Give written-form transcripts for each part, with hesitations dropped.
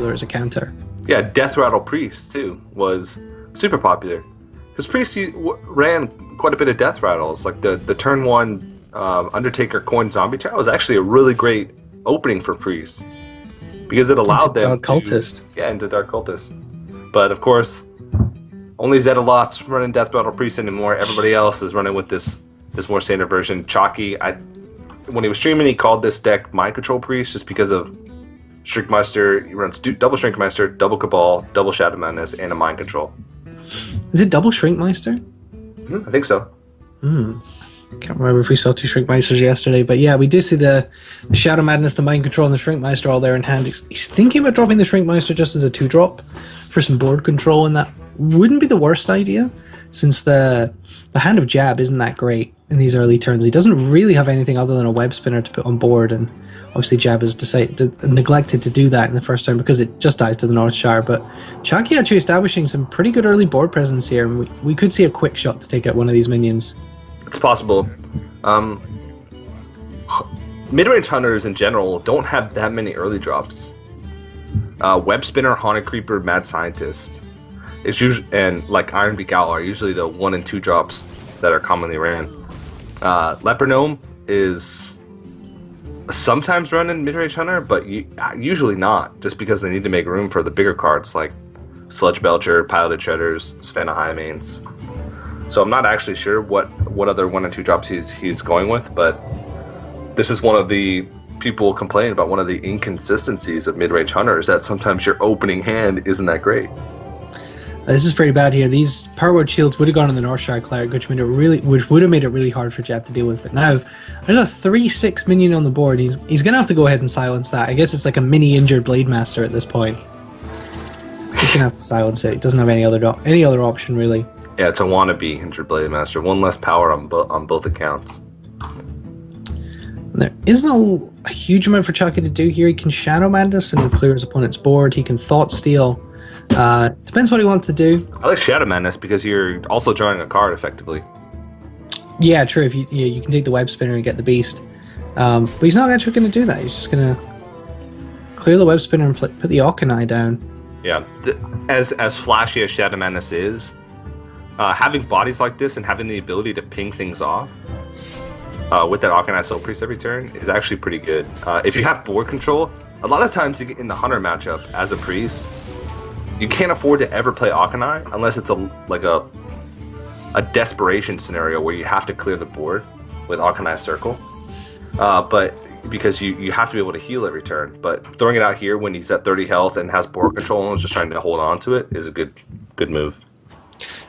popular as a counter. Yeah, Death Rattle Priest, too, was super popular. Because Priest ran quite a bit of Death Rattles. Like the turn 1 Undertaker Coin Zombie Tower was actually a really great opening for Priest. Because it allowed them Dark Cultist. Yeah, into Dark Cultist. But, of course, only Zedalot's running Death Rattle Priest anymore. Everybody else is running with this more standard version. Chakki, when he was streaming, he called this deck Mind Control Priest just because of Shrinkmeister. He runs double Shrinkmeister, double Cabal, double Shadow Madness, and a Mind Control. Is it double Shrinkmeister? I think so. Can't remember if we saw 2 Shrinkmeisters yesterday, but yeah, we do see the Shadow Madness, the Mind Control, and the Shrinkmeister all there in hand. He's thinking about dropping the Shrinkmeister just as a 2-drop for some board control, and that wouldn't be the worst idea, since the hand of Jab isn't that great in these early turns. He doesn't really have anything other than a Web Spinner to put on board, and obviously Jab has neglected to do that in the first turn because it just dies to the Northshire. But Chakki actually establishing some pretty good early board presence here, and we could see a quick shot to take out one of these minions. It's possible. Mid-range hunters in general don't have that many early drops. Web Spinner, Haunted Creeper, Mad Scientist, it's usually, and like Iron Beak Owl are usually the 1 and 2 drops that are commonly ran. Leper Gnome is sometimes run in mid-range hunter, but usually not, just because they need to make room for the bigger cards like Sludge Belcher, Piloted Shredders, Savannah Highmanes. So I'm not actually sure what other 1 and 2 drops he's going with, but this is one of the people complain about one of the inconsistencies of mid-range hunters, that sometimes your opening hand isn't that great. This is pretty bad here. These Power Word Shields would have gone on the Northshire Cleric, which would have made it really hard for Jab to deal with. But now there's a 3/6 minion on the board. He's gonna have to go ahead and silence that. I guess it's like a mini injured Blade Master at this point. He's gonna have to silence it. He doesn't have any other option really. Yeah, it's a wannabe injured Blade Master. 1 less power on both accounts. There isn't a huge amount for Chakki to do here. He can Shadow Madness and clear his opponent's board. He can Thought Steal. Depends what he wants to do. I like Shadow Madness because you're also drawing a card effectively. Yeah, true. If you can take the Web Spinner and get the Beast, but he's not actually going to do that. He's just going to clear the Web Spinner and put the Okanai down. Yeah, as flashy as Shadow Madness is, having bodies like this and having the ability to ping things off with that Okanai Soul Priest every turn is actually pretty good. If you have board control, a lot of times you get in the Hunter matchup as a Priest, you can't afford to ever play Okanai unless it's a desperation scenario where you have to clear the board with Okanai Circle. But because you have to be able to heal every turn. But throwing it out here when he's at 30 health and has board control and is just trying to hold on to it is a good move.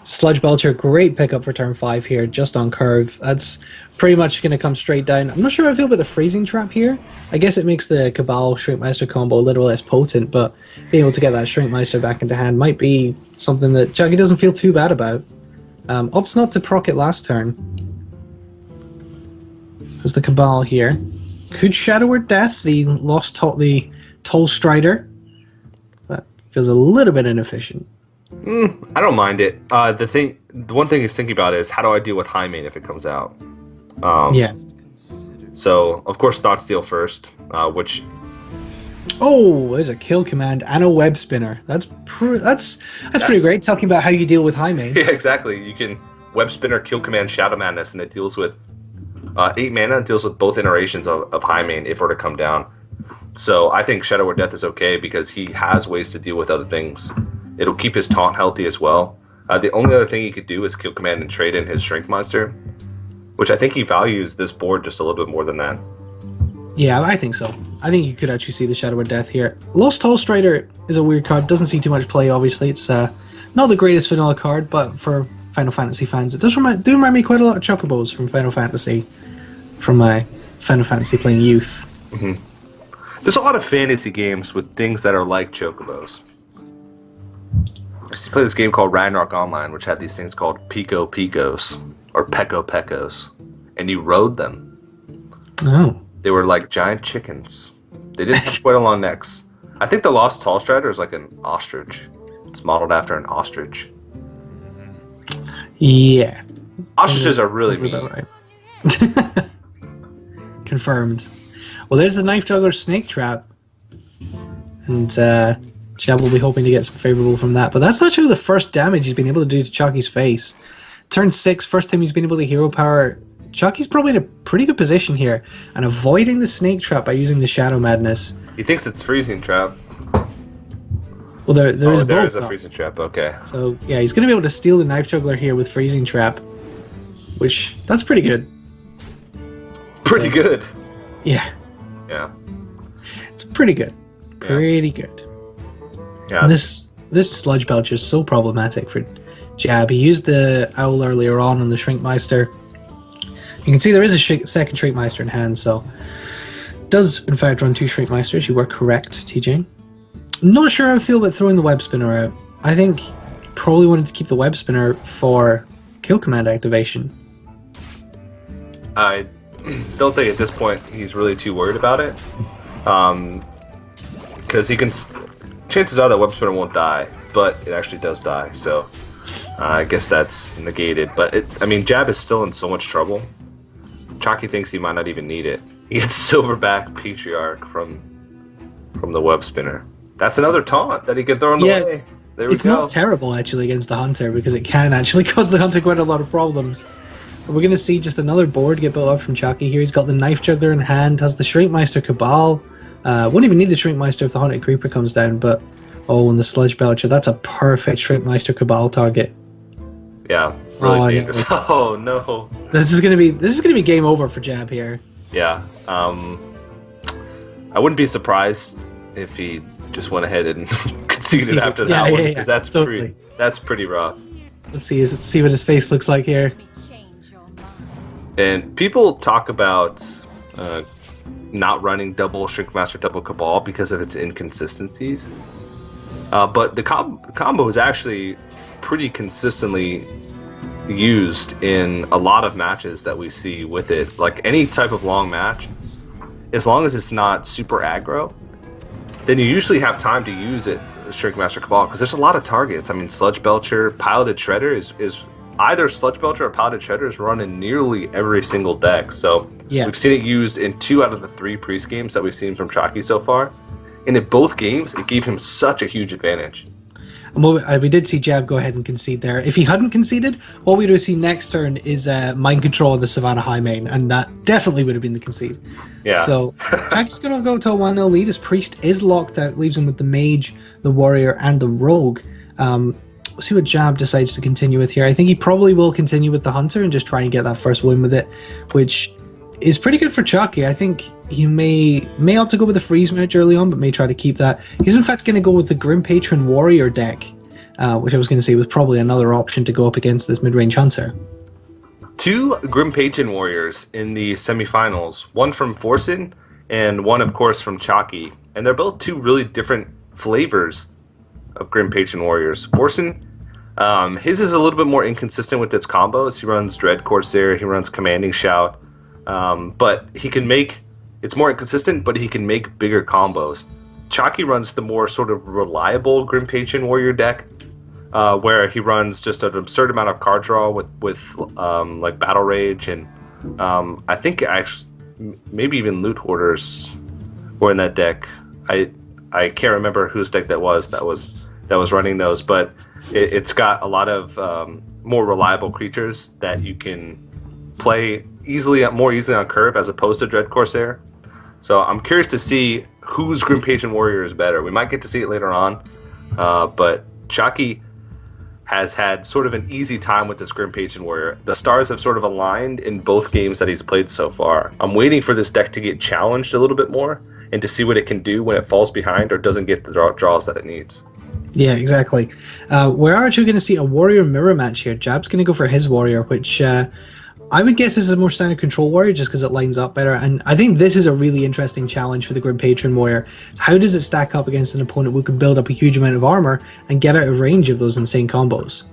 Sludge Belcher, great pickup for turn 5 here, just on curve. That's pretty much going to come straight down. I'm not sure how I feel about the Freezing Trap here. I guess it makes the Cabal Shrinkmeister combo a little less potent, but being able to get that Shrinkmeister back into hand might be something that Chakki doesn't feel too bad about. Opts not to proc it last turn. There's the Cabal here. Could Shadow Word Death, the Toll Strider. That feels a little bit inefficient. I don't mind it. The one thing he's thinking about is how do I deal with Highmane if it comes out? Yeah. So of course Thought Steal first, which. Oh, there's a kill command and a Web Spinner. That's pretty great. Talking about how you deal with Highmane. Yeah, exactly. You can Web Spinner, kill command, Shadow Madness, and it deals with 8 mana. It deals with both iterations of Highmane if it were to come down. So I think Shadow Word Death is okay because he has ways to deal with other things. It'll keep his taunt healthy as well. The only other thing he could do is kill command and trade in his Shrinkmeister, which I think he values this board just a little bit more than that. Yeah, I think so. I think you could actually see the Shadow Word Death here. Lost Toll Strider is a weird card. Doesn't see too much play, obviously. It's not the greatest vanilla card, but for Final Fantasy fans, it does remind me quite a lot of Chocobos from Final Fantasy, from my Final Fantasy playing youth. Mm-hmm. There's a lot of fantasy games with things that are like Chocobos. I used to play this game called Ragnarok Online, which had these things called Pico Picos, or Pecco Peccos, and you rode them. Oh. They were like giant chickens. They didn't have quite long necks. I think the Lost Tall Strider is like an ostrich. It's modeled after an ostrich. Yeah. Ostriches are really mean. Right. Confirmed. Well, there's the Knife Juggler Snake Trap. And Jab will be hoping to get some favorable from that. But that's actually the first damage he's been able to do to Chakki's face. Turn 6, first time he's been able to hero power. Chakki's probably in a pretty good position here, and avoiding the snake trap by using the Shadow Madness. He thinks it's freezing trap. Well, there is there both, is a though. freezing trap. Okay. So yeah, he's going to be able to steal the knife juggler here with freezing trap, which that's pretty good. Pretty good. Yeah, Yeah. it's pretty good. Pretty good. Yeah. And this Sludge Belcher is so problematic for Jab. He used the Owl earlier on the Shrinkmeister. You can see there is a second Shrinkmeister in hand, so does in fact run 2 Shrinkmeisters. You were correct, TJ. Not sure how I feel about throwing the Web Spinner out. I think probably wanted to keep the Web Spinner for Kill Command activation. I don't think at this point he's really too worried about it. Because he can... Chances are that Web Spinner won't die, but it actually does die, so I guess that's negated. But, I mean, Jab is still in so much trouble. Chakki thinks he might not even need it. He gets Silverback Patriarch from the Web Spinner. That's another taunt that he can throw in the way. There we go. It's not terrible, actually, against the Hunter, because it can actually cause the Hunter quite a lot of problems. But we're going to see just another board get built up from Chakki here. He's got the Knife Juggler in hand, has the Shrinkmeister Cabal. Won't even need the Shrinkmeister if the Haunted Creeper comes down, but... Oh, and the Sludge Belcher. That's a perfect Shrinkmeister Cabal target. Yeah, really dangerous. No. Oh, no. This is gonna be game over for Jab here. Yeah. I wouldn't be surprised if he just went ahead and conceded after that one, because that's totally. That's pretty rough. Let's see what his face looks like here. And people talk about not running double Shrinkmaster, double Cabal because of its inconsistencies. But the combo is actually pretty consistently used in a lot of matches that we see with it. Like any type of long match, as long as it's not super aggro, then you usually have time to use it, Shrinkmaster Cabal, because there's a lot of targets. I mean, Sludge Belcher, Piloted Shredder is either Sludge Belcher or Piloted Shredder is run in nearly every single deck. So we've seen it used in 2 out of the 3 priest games that we've seen from Chakki so far. And in both games, it gave him such a huge advantage. We did see Jab go ahead and concede there. If he hadn't conceded, what we would see next turn is Mind Control of the Savannah High Main, and that definitely would have been the concede. Yeah. So Chakki's going to go to a 1-0 lead. His Priest is locked out, leaves him with the Mage, the Warrior, and the Rogue. We'll see what Jab decides to continue with here. I think he probably will continue with the Hunter and just try and get that first win with it, which is pretty good for Chakki. I think he may opt to go with the Freeze Mage early on, but may try to keep that. He's in fact going to go with the Grim Patron Warrior deck, which I was going to say was probably another option to go up against this mid-range Hunter. 2 Grim Patron Warriors in the semifinals, one from Forsen and one, of course, from Chakki. And they're both 2 really different flavors of Grim Patron Warriors. Forsen, his is a little bit more inconsistent with its combos. He runs Dread Corsair, he runs Commanding Shout, but he can make... It's more inconsistent, but he can make bigger combos. Chakki runs the more sort of reliable Grim Patron Warrior deck, where he runs just an absurd amount of card draw with like Battle Rage, and I think actually maybe even Loot Hoarders were in that deck. I can't remember whose deck that was running those, but it's got a lot of more reliable creatures that you can play more easily on curve as opposed to Dread Corsair. So I'm curious to see whose Grim Patron Warrior is better. We might get to see it later on, but Chakki has had sort of an easy time with this Grim Patron Warrior. The stars have sort of aligned in both games that he's played so far. I'm waiting for this deck to get challenged a little bit more and to see what it can do when it falls behind or doesn't get the draws that it needs. Yeah, exactly. We're actually going to see a Warrior Mirror match here. Jab's going to go for his Warrior, which... I would guess this is a more standard control warrior just because it lines up better, and I think this is a really interesting challenge for the Grim Patron Warrior. How does it stack up against an opponent who can build up a huge amount of armor and get out of range of those insane combos?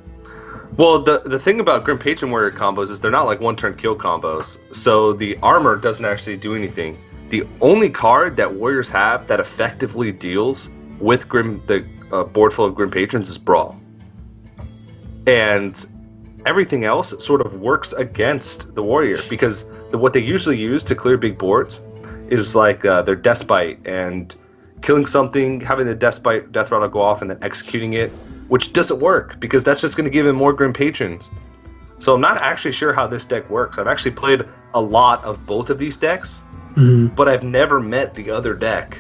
Well, the thing about Grim Patron Warrior combos is they're not like one-turn kill combos, so the armor doesn't actually do anything. The only card that warriors have that effectively deals with the board full of Grim Patrons is Brawl. And everything else sort of works against the warrior, because what they usually use to clear big boards is like their Despite and killing something, having the Death Rattle go off, and then executing it, which doesn't work because that's just going to give him more Grim Patrons. So I'm not actually sure how this deck works. I've actually played a lot of both of these decks, but I've never met the other deck.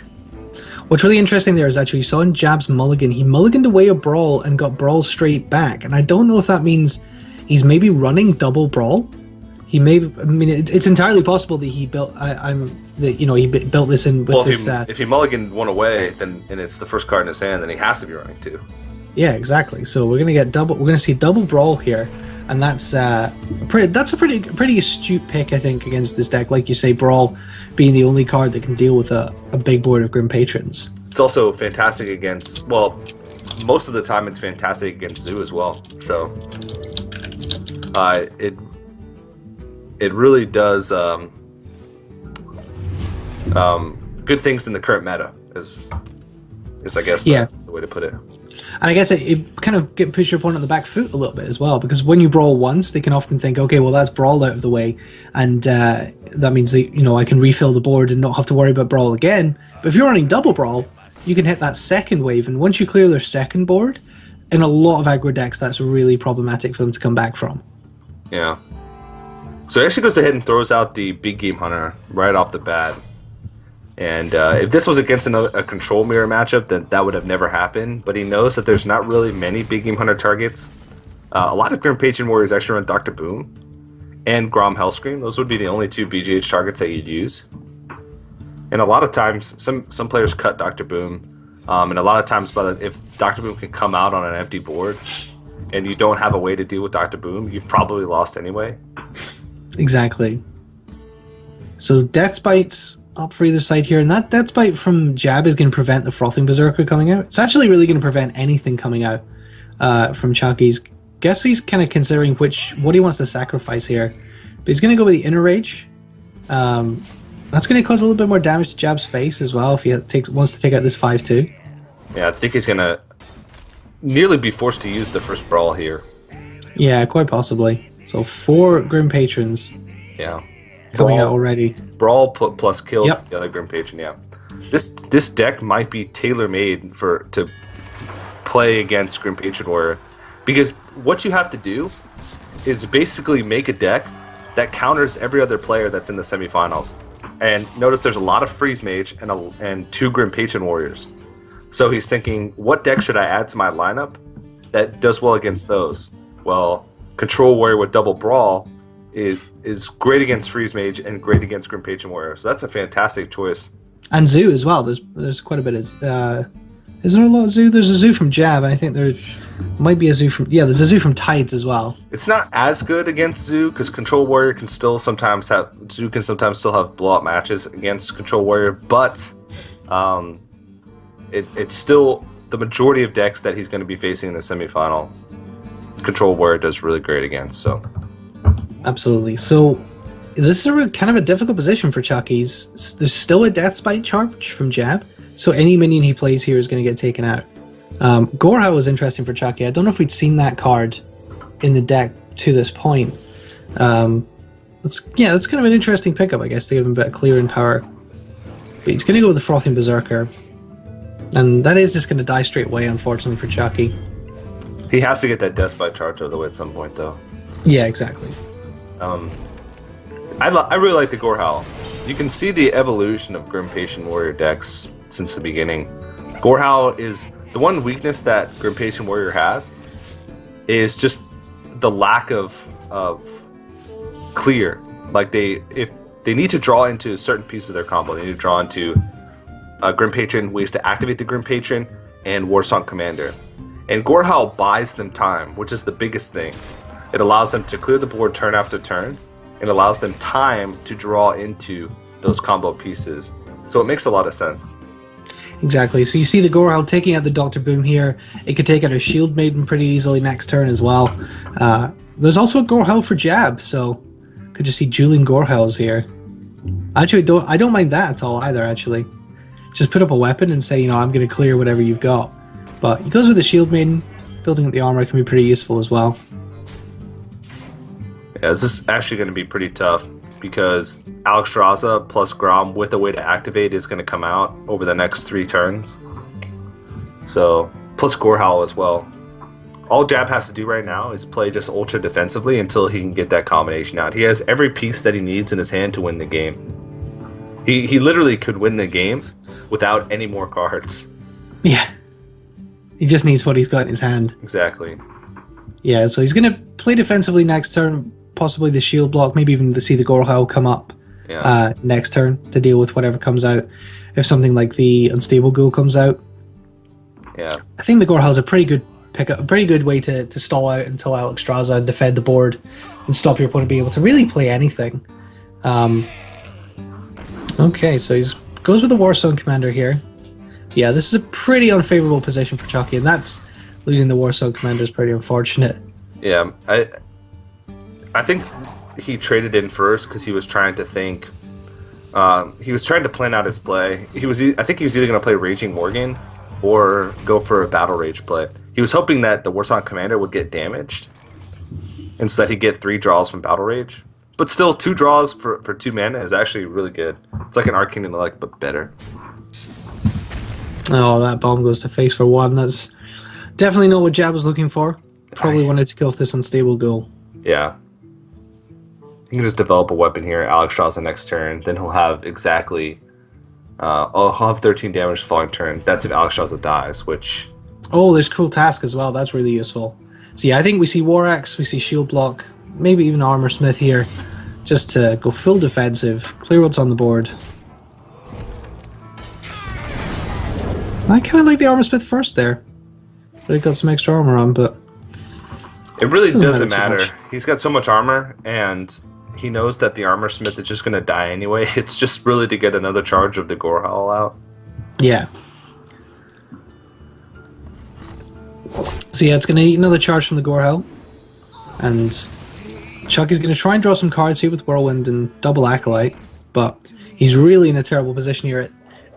What's really interesting there is actually you saw in Jab's mulligan, he mulliganed away a Brawl and got Brawl straight back, and I don't know if that means he's maybe running double Brawl. He may, I mean, it's entirely possible that he built. He built this in with this. If he mulliganed one away, then and it's the first card in his hand, then he has to be running two. Yeah, exactly. So we're gonna get double. We're gonna see double Brawl here, and that's a pretty astute pick, I think, against this deck. Like you say, Brawl being the only card that can deal with a big board of Grim Patrons. It's also fantastic against. Well, most of the time it's fantastic against Zoo as well. So, it really does good things in the current meta. Is I guess the way to put it. And I guess it kind of puts your opponent on the back foot a little bit as well, because when you brawl once, they can often think, okay, well, that's Brawl out of the way, and that means that, I can refill the board and not have to worry about Brawl again. But if you're running double Brawl, you can hit that second wave, and once you clear their second board, in a lot of aggro decks, that's really problematic for them to come back from. Yeah. So he actually goes ahead and throws out the Big Game Hunter right off the bat. And if this was against a control mirror matchup, then that would have never happened. But he knows that there's not really many Big Game Hunter targets. A lot of Grim Patron Warriors actually run Dr. Boom and Grom Hellscream. Those would be the only two BGH targets that you'd use. And a lot of times, some players cut Dr. Boom. And a lot of times, if Dr. Boom can come out on an empty board and you don't have a way to deal with Dr. Boom, you've probably lost anyway. Exactly. So Death Bite's up for either side here, and that Death Bite from Jab is going to prevent the Frothing Berserker coming out. It's actually really going to prevent anything coming out from Chakki's. Guess he's kind of considering what he wants to sacrifice here, but he's going to go with the Inner Rage. That's going to cause a little bit more damage to Jab's face as well if he wants to take out this 5-2. Yeah, I think he's going to nearly be forced to use the first Brawl here. Yeah, quite possibly. So 4 Grim Patrons. Yeah. Coming out already. Brawl plus kill the other Grim Patron, yeah. This deck might be tailor-made to play against Grim Patron Warrior, because what you have to do is basically make a deck that counters every other player that's in the semifinals. And notice there's a lot of Freeze Mage and 2 Grim Patron Warriors. So he's thinking, what deck should I add to my lineup that does well against those? Well, Control Warrior with double Brawl is great against Freeze Mage and great against Grim Patron Warrior. So that's a fantastic choice. And Zoo as well. There's quite a bit of... is there a lot of Zoo? There's a Zoo from Jab, and I think there might be a Zoo from... Yeah, there's a Zoo from Tides as well. It's not as good against Zoo, because Control Warrior can still sometimes have... Zoo can sometimes still have blow-up matches against Control Warrior, but it's still the majority of decks that he's going to be facing in the semifinal. Control Warrior does really great against, so... Absolutely. So this is kind of a difficult position for Chakki. There's still a Death Bite charge from Jab, so any minion he plays here is going to get taken out. Gorehowl was interesting for Chakki. I don't know if we'd seen that card in the deck to this point. That's kind of an interesting pickup, I guess, to give him a bit of clearing power. But he's going to go with the Frothing Berserker, and that is just going to die straight away, unfortunately, for Chakki. He has to get that Death Bite charge out of the way at some point, though. Yeah, exactly. I really like the Gorehowl. You can see the evolution of Grim Patron Warrior decks since the beginning. Gorehowl is the one weakness that Grim Patron Warrior has is just the lack of clear. Like if they need to draw into a certain piece of their combo, they need to draw into Grim Patron, ways to activate the Grim Patron, and Warsong Commander. And Gorehowl buys them time, which is the biggest thing. It allows them to clear the board turn after turn. It allows them time to draw into those combo pieces. So it makes a lot of sense. Exactly. So you see the Gorehowl taking out the Dr. Boom here. It could take out a Shield Maiden pretty easily next turn as well. There's also a Gorehowl for Jab, so could just see dueling Gorehowls here. Actually, I don't mind that at all either, actually. Just put up a weapon and say, I'm going to clear whatever you've got. But he goes with the Shield Maiden. Building up the armor can be pretty useful as well. Yeah, this is actually going to be pretty tough. because Alexstrasza plus Grom with a way to activate is going to come out over the next 3 turns. So, plus Gorehowl as well. All Jab has to do right now is play just ultra defensively until he can get that combination out. He has every piece that he needs in his hand to win the game. He literally could win the game without any more cards. Yeah. He just needs what he's got in his hand. Exactly. Yeah, so he's going to play defensively next turn, possibly the shield block, maybe even to see the Gorehowl come up next turn to deal with whatever comes out. If something like the Unstable Ghoul comes out. Yeah. I think the Gorehowl's a pretty good pickup, a pretty good way to stall out until Alexstrasza and defend the board and stop your opponent being able to really play anything. Okay, so he goes with the Warsong Commander here. Yeah, this is a pretty unfavorable position for Chakki, and that's losing the Warsong Commander is pretty unfortunate. Yeah, I think he traded in first because he was trying to think. He was trying to plan out his play. I think he was either going to play Raging Morgan or go for a Battle Rage play. He was hoping that the Warsong Commander would get damaged, and so that he'd get 3 draws from Battle Rage. But still, 2 draws for 2 mana is actually really good. It's like an Arcane Intellect, but better. Oh, that bomb goes to face for 1. That's definitely not what Jab was looking for. Probably wanted to kill off this Unstable Ghoul. Yeah. He can just develop a weapon here, Alexstrasza next turn, then he'll have exactly... he'll have 13 damage the following turn. That's if Alexstrasza dies, which... Oh, there's Cruel Task as well. That's really useful. So yeah, I think we see War Axe, we see Shield Block, maybe even Armor Smith here, just to go full defensive, clear what's on the board. I kind of like the Armor Smith first there. They got some extra armor on, but... It really doesn't matter. He's got so much armor, and he knows that the Armor Smith is just going to die anyway. It's just really to get another charge of the Gorehowl out. Yeah. So yeah, it's going to eat another charge from the Gorehowl. And Chakki's going to try and draw some cards here with Whirlwind and double Acolyte, but he's really in a terrible position here.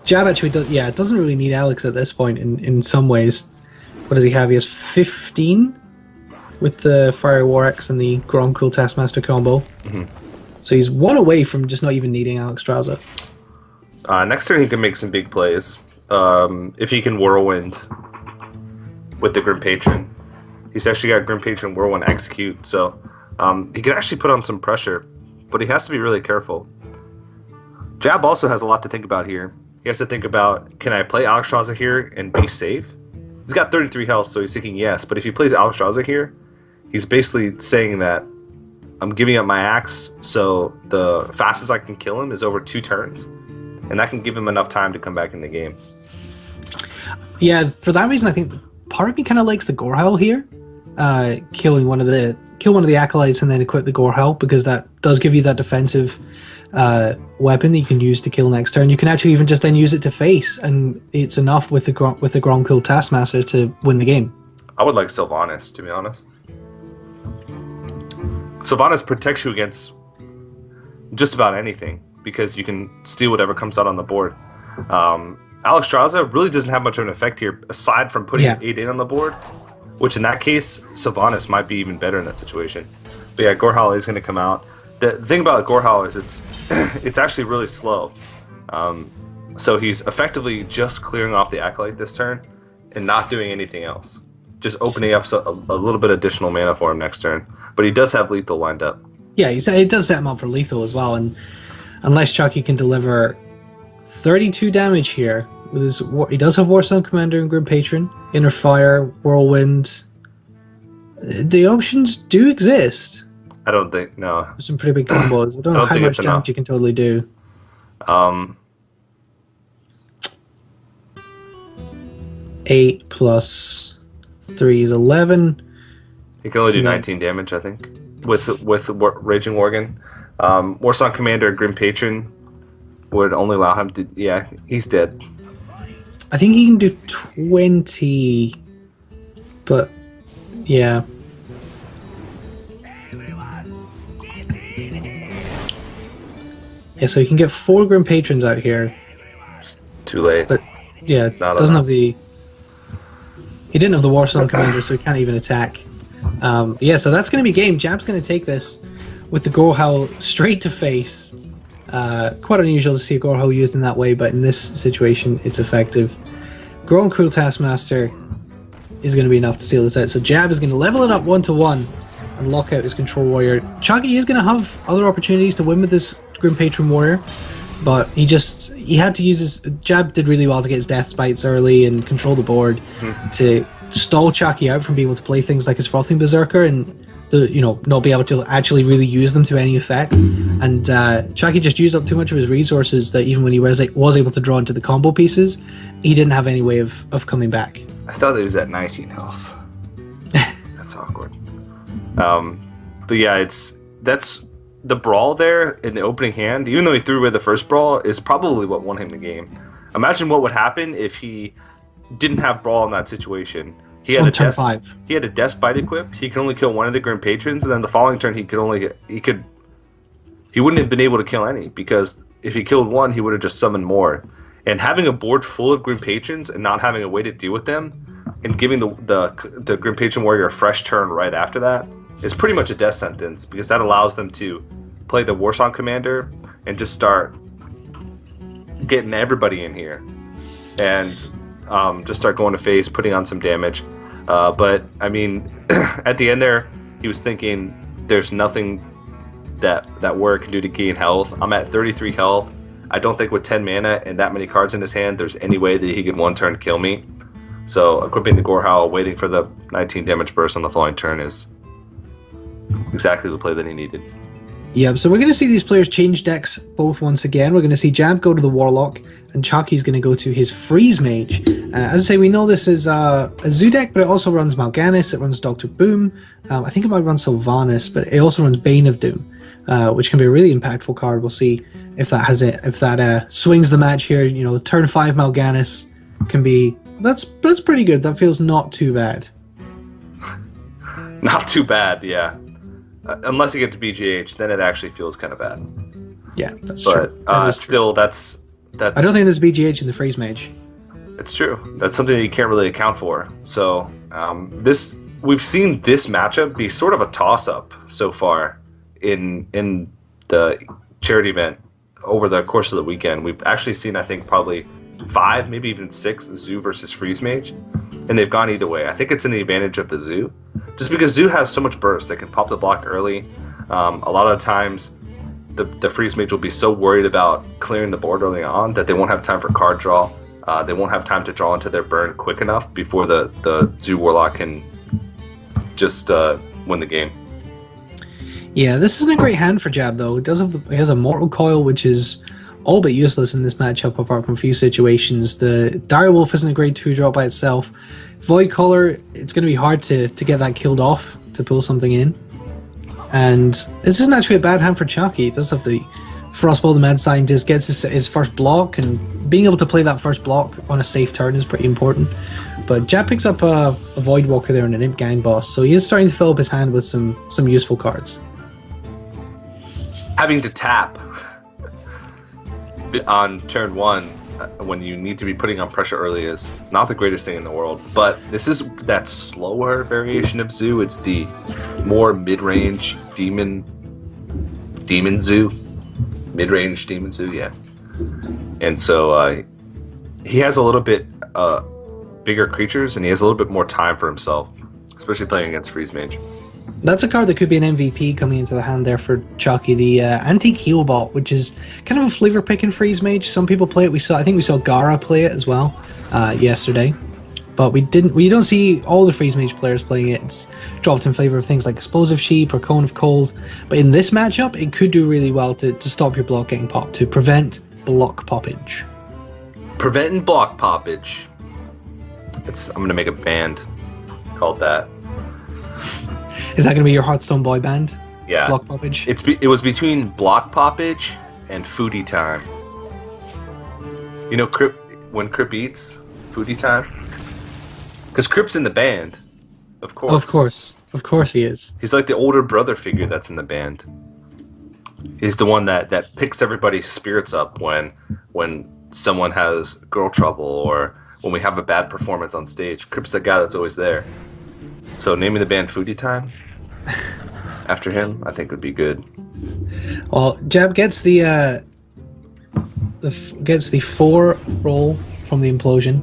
Jab actually it doesn't really need Alex at this point in some ways. What does he have? He has 15 with the Fire War Axe and the Grom Cruel Taskmaster combo. Mm-hmm. So he's 1 away from just not even needing Alexstrasza. Next turn he can make some big plays. If he can Whirlwind with the Grim Patron. He's actually got Grim Patron Whirlwind Execute, so he can actually put on some pressure, but he has to be really careful. Jab also has a lot to think about here. He has to think about, can I play Alexstrasza here and be safe? He's got 33 health, so he's thinking yes, but if he plays Alexstrasza here, he's basically saying that I'm giving up my axe, so the fastest I can kill him is over 2 turns, and that can give him enough time to come back in the game. Yeah, for that reason, I think part of me kind of likes the Gorehowl here, kill one of the Acolytes and then equip the Gorehowl, because that does give you that defensive weapon that you can use to kill next turn. You can actually even just then use it to face, and it's enough with the Gromkill Taskmaster to win the game. I would like Sylvanas, to be honest. Sylvanas protects you against just about anything, because you can steal whatever comes out on the board. Alexstrasza really doesn't have much of an effect here, aside from putting 8 on the board, which in that case, Sylvanas might be even better in that situation. But yeah, Gorehowl is going to come out. The thing about Gorehowl is it's actually really slow. So he's effectively just clearing off the Acolyte this turn and not doing anything else. Just opening up a little bit additional mana for him next turn. But he does have lethal lined up. Yeah, it does set him up for lethal as well. And unless Chakki can deliver 32 damage here, with his, he does have Warsong Commander and Grim Patron, Inner Fire, Whirlwind. The options do exist. I don't think, no. There's some pretty big combos. I don't know how much damage you can totally do. 8 plus 3 is 11. He can only do 19 damage, I think, with Raging Worgen. Warsong Commander and Grim Patron would only allow him to... Yeah, he's dead. I think he can do 20, but yeah. Yeah, so you can get 4 Grim Patrons out here. It's too late. But yeah, it not doesn't enough. have the... He didn't have the Warsong Commander, so he can't even attack. Yeah, so that's going to be game. Jab's going to take this with the Gorhal straight to face. Quite unusual to see a Gorhal used in that way, but in this situation, it's effective. Grown Cruel Taskmaster is going to be enough to seal this out. So Jab is going to level it up 1-1 and lock out his Control Warrior. Chakki is going to have other opportunities to win with this Grim Patron Warrior, but he had to use his... Jab did really well to get his Death Spites early and control the board to stall Chakki out from being able to play things like his Frothing Berserker and not be able to actually really use them to any effect. And Chakki just used up too much of his resources that even when he was able to draw into the combo pieces, he didn't have any way of coming back. I thought he was at 19 health. That's awkward. But yeah, that's the brawl there in the opening hand. Even though he threw away the first brawl, is probably what won him the game. Imagine what would happen if he didn't have brawl in that situation. He had a Death Bite equipped. He could only kill one of the Grim Patrons, and then the following turn he wouldn't have been able to kill any, because if he killed one, he would have just summoned more. And having a board full of Grim Patrons and not having a way to deal with them, and giving the Grim Patron Warrior a fresh turn right after that, is pretty much a death sentence, because that allows them to play the Warsong Commander and just start getting everybody in here, and just start going to face, putting on some damage. But I mean, at the end there, he was thinking, there's nothing that warrior can do to gain health. I'm at 33 health. I don't think with 10 mana and that many cards in his hand, there's any way that he could one turn kill me. So equipping the Gorhal, waiting for the 19 damage burst on the following turn is exactly the play that he needed. Yeah, so we're going to see these players change decks both once again. We're going to see Jab go to the Warlock, and Chakki's going to go to his Freeze Mage. As I say, we know this is a Zoo deck, but it also runs Mal'Ganis, it runs Dr. Boom, I think it might run Sylvanas, but it also runs Bane of Doom, which can be a really impactful card. We'll see if that swings the match here. Turn 5 Mal'Ganis can be... That's pretty good. That feels not too bad. Not too bad, yeah. Unless you get to BGH, then it actually feels kind of bad. Yeah, that's true. But still, that's... I don't think there's BGH in the Freeze Mage. It's true. That's something that you can't really account for. So, we've seen this matchup be sort of a toss-up so far in the charity event over the course of the weekend. We've actually seen, I think, probably 5, maybe even 6 Zoo versus Freeze Mage, and they've gone either way. I think it's in the advantage of the Zoo, just because Zoo has so much burst. They can pop the block early. A lot of times, the Freeze Mage will be so worried about clearing the board early on that they won't have time for card draw. They won't have time to draw into their burn quick enough before the Zoo Warlock can just win the game. Yeah, this isn't a great hand for Jab, though. It has a Mortal Coil, which is all but useless in this matchup apart from a few situations. The Direwolf isn't a great 2-drop by itself. Void Collar, it's going to be hard to get that killed off to pull something in. And this isn't actually a bad hand for Chakki. It does have the Frostball, the Mad Scientist, gets his first block, and being able to play that first block on a safe turn is pretty important. But Jab picks up a Void Walker there and an Imp Gang Boss, so he is starting to fill up his hand with some useful cards. Having to tap on turn 1 when you need to be putting on pressure early is not the greatest thing in the world. But this is that slower variation of Zoo. It's the more mid-range Demon Zoo. Mid-range Demon Zoo, yeah. And so he has a little bit bigger creatures, and he has a little bit more time for himself, especially playing against Freeze Mage. That's a card that could be an MVP coming into the hand there for Chakki, the Antique Healbot, which is kind of a flavor pick in Freeze Mage. Some people play it. I think we saw Gara play it as well yesterday, but we don't see all the Freeze Mage players playing it. It's dropped in favor of things like Explosive Sheep or Cone of Cold. But in this matchup, it could do really well to stop your block getting popped, to prevent block poppage. Preventing block poppage. I'm going to make a band called that. Is that going to be your Hearthstone boy band? Yeah. Block poppage? It was between block poppage and foodie time. You know, when Crip eats, foodie time? Because Crip's in the band, of course. Of course he is. He's like the older brother figure that's in the band. He's the one that picks everybody's spirits up when someone has girl trouble or when we have a bad performance on stage. Crip's the guy that's always there. So naming the band Foodie Time? after him, I think would be good. Well, Jab gets the gets the 4 roll from the implosion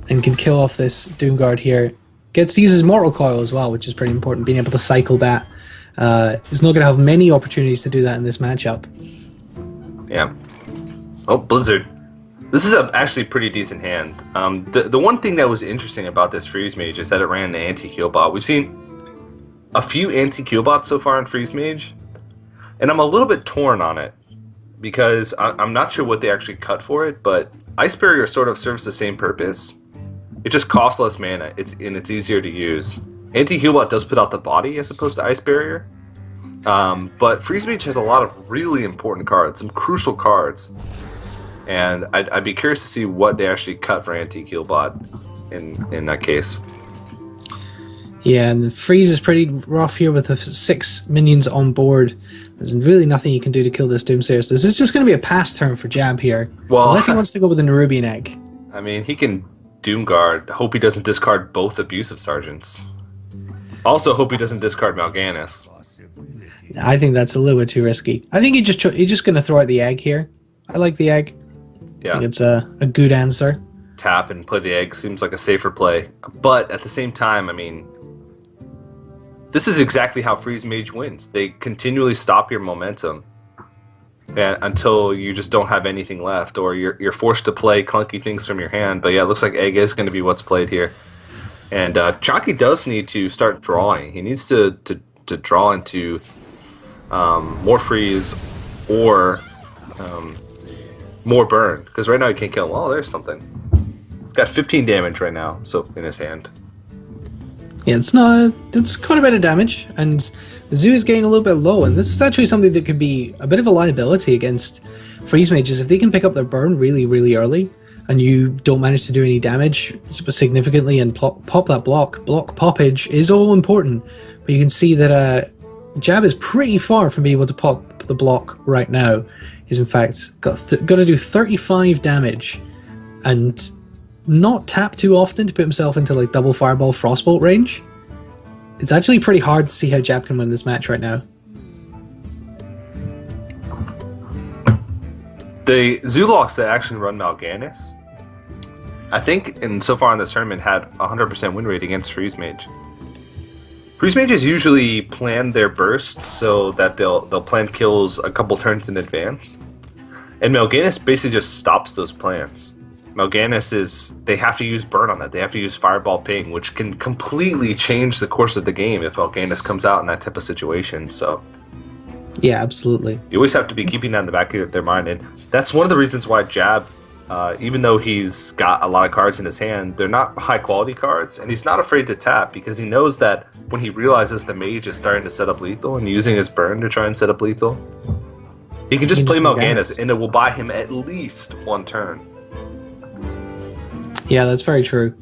and can kill off this Doomguard here. Gets to use his Mortal Coil as well, which is pretty important, being able to cycle that. He's not going to have many opportunities to do that in this matchup. Yeah. Oh, Blizzard. This is actually a pretty decent hand. The one thing that was interesting about this Freeze Mage is that it ran the anti-heal bot. We've seen a few anti-heal bots so far in Freeze Mage, and I'm a little bit torn on it because I'm not sure what they actually cut for it, but Ice Barrier sort of serves the same purpose. It just costs less mana, it's easier to use. Anti-heal bot does put out the body as opposed to Ice Barrier, but Freeze Mage has a lot of really important cards, some crucial cards. And I'd be curious to see what they actually cut for anti-heal bot in that case. Yeah, and the freeze is pretty rough here with the 6 minions on board. There's really nothing you can do to kill this Doomsayer. This is just going to be a pass turn for Jab here. Well, unless he wants to go with a Nerubian Egg. I mean, he can Doomguard. Hope he doesn't discard both Abusive Sergeants. Also, hope he doesn't discard Mal'Ganis. I think that's a little bit too risky. I think he's just going to throw out the egg here. I like the egg. Yeah. I think it's a good answer. Tap and play the egg seems like a safer play. But at the same time, I mean, this is exactly how Freeze Mage wins. They continually stop your momentum until you just don't have anything left, or you're forced to play clunky things from your hand. But yeah, it looks like egg is going to be what's played here. And Chakki does need to start drawing. He needs to draw into more freeze or more burn, because right now he can't kill him. Oh, there's something. He's got 15 damage right now, so in his hand. Yeah, it's quite a bit of damage, and the Zoo is getting a little bit low, and this is actually something that could be a bit of a liability against Freeze Mages. If they can pick up their burn really, really early, and you don't manage to do any damage significantly and pop that block poppage is all important. But you can see that Jab is pretty far from being able to pop the block right now. He's in fact got to do 35 damage and not tap too often to put himself into like double Fireball Frostbolt range. It's actually pretty hard to see how Jab can win this match right now. The Zulocks that actually run Mal'Ganis, I think, and so far in this tournament, had 100% win rate against Freeze Mage. Freeze Mages usually plan their bursts so that they'll plan kills a couple turns in advance, and Mal'Ganis basically just stops those plans. Mal'Ganis they have to use burn on that. They have to use Fireball Ping, which can completely change the course of the game if Mal'Ganis comes out in that type of situation. So yeah, absolutely. You always have to be keeping that in the back of their mind, and that's one of the reasons why Jab, even though he's got a lot of cards in his hand, they're not high quality cards, and he's not afraid to tap because he knows that when he realizes the mage is starting to set up lethal and using his burn to try and set up lethal, he can just play Mal'Ganis and it will buy him at least one turn. Yeah, that's very true.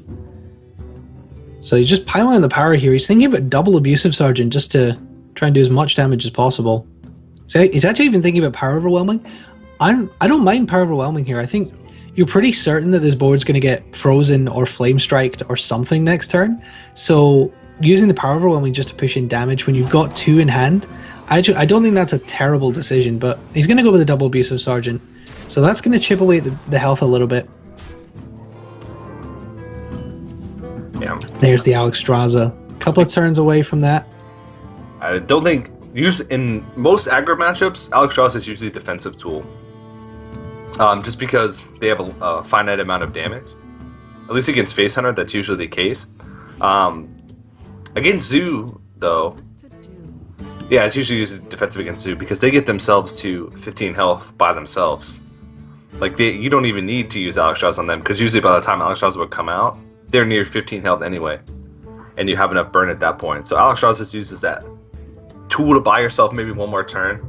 So he's just piling on the power here. He's thinking about double Abusive Sergeant just to try and do as much damage as possible. So he's actually even thinking about Power Overwhelming. I don't mind Power Overwhelming here. I think you're pretty certain that this board's going to get frozen or flame striked or something next turn. So using the Power Overwhelming just to push in damage when you've got 2 in hand, I don't think that's a terrible decision, but he's going to go with a double Abusive Sergeant. So that's going to chip away the health a little bit. Yeah. There's the Alexstrasza. A couple of turns away from that. I don't think, usually in most aggro matchups, Alexstrasza is usually a defensive tool. Just because they have a finite amount of damage. At least against Face Hunter, that's usually the case. Against Zoo, though, yeah, it's usually used defensive against Zoo because they get themselves to 15 health by themselves. Like, you don't even need to use Alexstrasza on them because usually by the time Alexstrasza would come out, they're near 15 health anyway. And you have enough burn at that point. So Alexstrasza uses that tool to buy yourself maybe one more turn.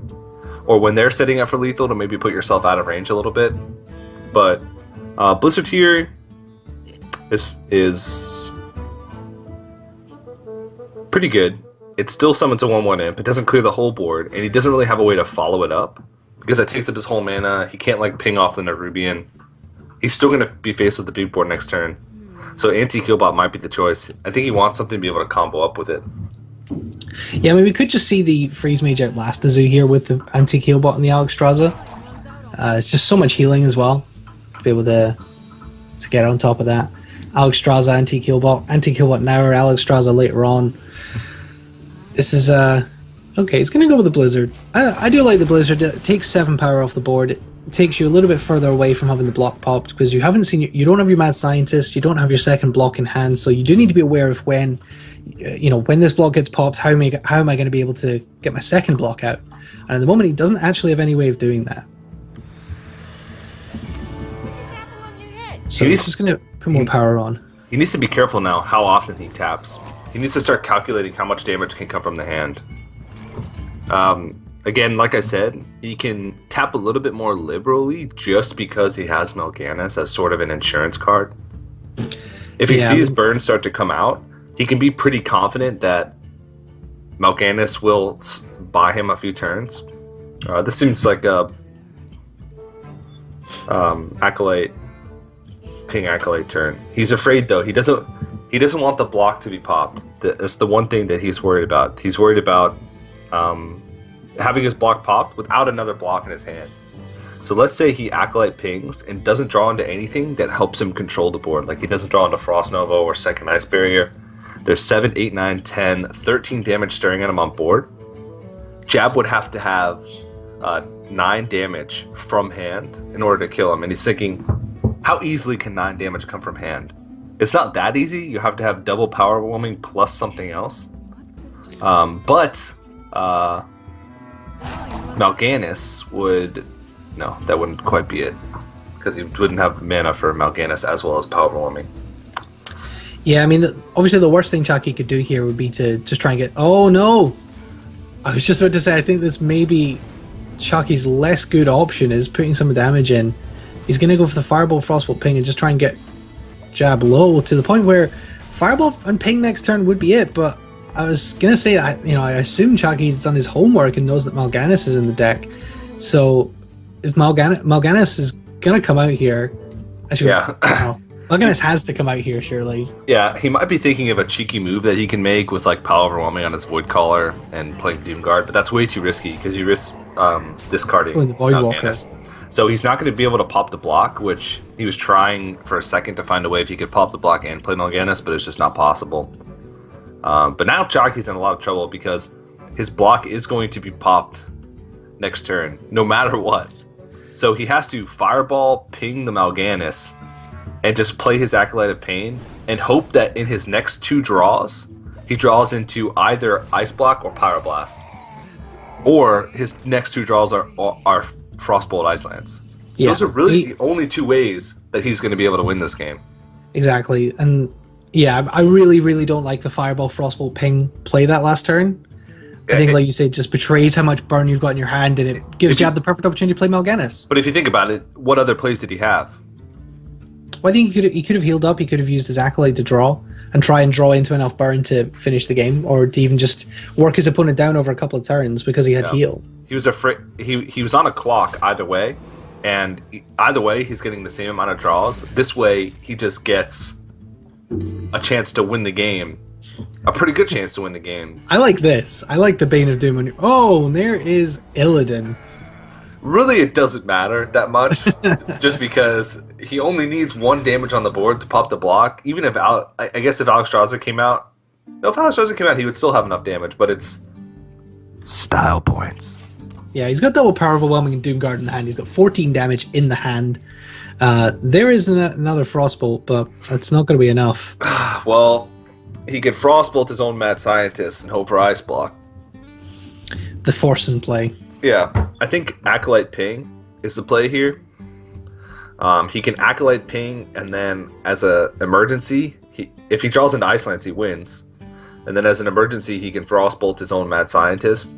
Or when they're setting up for lethal to maybe put yourself out of range a little bit. But Blizzard here is pretty good. It still summons a 1/1 imp. It doesn't clear the whole board, and he doesn't really have a way to follow it up because it takes up his whole mana. He can't like ping off the Nerubian. He's still going to be faced with the big board next turn. So anti-Killbot might be the choice. I think he wants something to be able to combo up with it. Yeah, I mean, we could just see the Freeze Mage outlast the Zoo here with the Antique Healbot and the Alexstrasza. It's just so much healing as well to be able to get on top of that. Alexstrasza, Antique Healbot now, or Alexstrasza later on. This is okay. It's gonna go with the Blizzard. I do like the Blizzard. It takes 7 power off the board. It takes you a little bit further away from having the block popped because you haven't seen. You don't have your Mad Scientist. You don't have your second block in hand. So you do need to be aware of when, when this block gets popped. How am I going to be able to get my second block out? And at the moment, he doesn't actually have any way of doing that. So he's just going to put more power on. He needs to be careful now how often he taps. He needs to start calculating how much damage can come from the hand. Again, like I said, he can tap a little bit more liberally just because he has Mal'Ganis as sort of an insurance card. If he sees burn start to come out, he can be pretty confident that Mal'Ganis will buy him a few turns. This seems like a Ping Acolyte turn. He's afraid though. He doesn't want the block to be popped. That's the one thing that he's worried about. He's worried about having his block popped without another block in his hand. So let's say he Acolyte pings and doesn't draw into anything that helps him control the board. Like he doesn't draw into Frost Nova or Second Ice Barrier. There's 7, 8, 9, 10, 13 damage staring at him on board. Jab would have to have 9 damage from hand in order to kill him. And he's thinking, how easily can 9 damage come from hand? It's not that easy. You have to have double power overwhelming plus something else. But Mal'Ganis would... No, that wouldn't quite be it. Because he wouldn't have mana for Mal'Ganis as well as power overwhelming. Yeah, I mean, obviously the worst thing Chakki could do here would be to just try and get... Oh, no! I was just about to say, I think this may be Chakki's less good option, is putting some damage in. He's going to go for the Fireball, Frostbolt, Ping, and just try and get Jab low to the point where Fireball and Ping next turn would be it, but I was going to say, I assume Chakki's done his homework and knows that Mal'Ganis is in the deck. So if Mal'Ganis is going to come out here... Mal'Ganis has to come out here, surely. Yeah, he might be thinking of a cheeky move that he can make with like Power Overwhelming on his Void Caller and playing Doomguard, but that's way too risky because you risk discarding the Void Walker. So he's not going to be able to pop the block, which he was trying for a second to find a way if he could pop the block and play Mal'Ganis, but it's just not possible. But now Chakki's in a lot of trouble because his block is going to be popped next turn, no matter what. So he has to Fireball, Ping the Mal'Ganis, and just play his Acolyte of Pain, and hope that in his next 2 draws, he draws into either Ice Block or Pyroblast. Or his next 2 draws are Frostbolt Ice Lance. Yeah, those are really the only 2 ways that he's going to be able to win this game. Exactly, and yeah, I really, really don't like the Fireball, Frostbolt, Ping play that last turn. I think, like you say, just betrays how much burn you've got in your hand, and it gives Jab the perfect opportunity to play Mal'Ganis. But if you think about it, what other plays did he have? Well, I think he could have healed up. He could have used his Acolyte to draw and try and draw into enough burn to finish the game, or to even just work his opponent down over a couple of turns because he had heal. He was afraid. He was on a clock either way, and either way he's getting the same amount of draws. This way he just gets a chance to win the game, a pretty good chance to win the game. I like this. I like the Bane of Doom. Oh, there is Illidan. Really, it doesn't matter that much, just because he only needs 1 damage on the board to pop the block. Even if I guess if Alexstrasza came out, he would still have enough damage. But it's style points. Yeah, he's got double power overwhelming and Doomguard in the hand. He's got 14 damage in the hand. There is another Frostbolt, but it's not going to be enough. Well, he could Frostbolt his own Mad Scientist and hope for Ice Block. The force in play. Yeah, I think Acolyte Ping is the play here. He can Acolyte Ping, and then as an emergency, if he draws into Ice Lance, he wins. And then as an emergency, he can Frostbolt his own Mad Scientist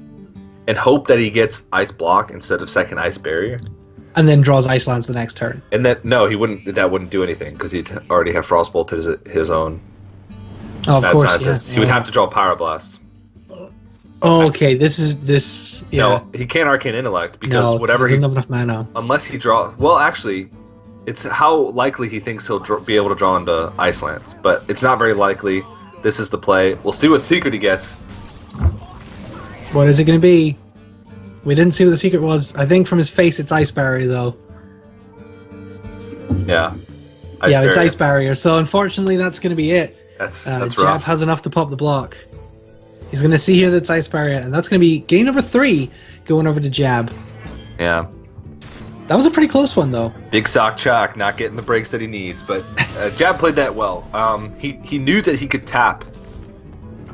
and hope that he gets Ice Block instead of Second Ice Barrier. And then draws Ice Lance the next turn. And then, no, he wouldn't. That wouldn't do anything because he'd already have Frostbolt his own. Oh, of Mad course, Scientist. yeah. He would have to draw Pyroblast. Oh, okay. This. Yeah. No, he can't Arcane Intellect because whatever he doesn't have enough mana. Unless he draws. Well, actually, it's how likely he thinks he'll be able to draw into Ice Lance, but it's not very likely. This is the play. We'll see what secret he gets. What is it going to be? We didn't see what the secret was. I think from his face, it's Ice Barrier, though. Yeah. It's Ice Barrier. So unfortunately, that's going to be it. That's Jab rough. has enough to pop the block. He's going to see here that's Ice Barrier, and that's going to be game number 3 going over to Jab. Yeah. That was a pretty close one, though. Big Sock Chalk not getting the breaks that he needs, but Jab played that well. He knew that he could tap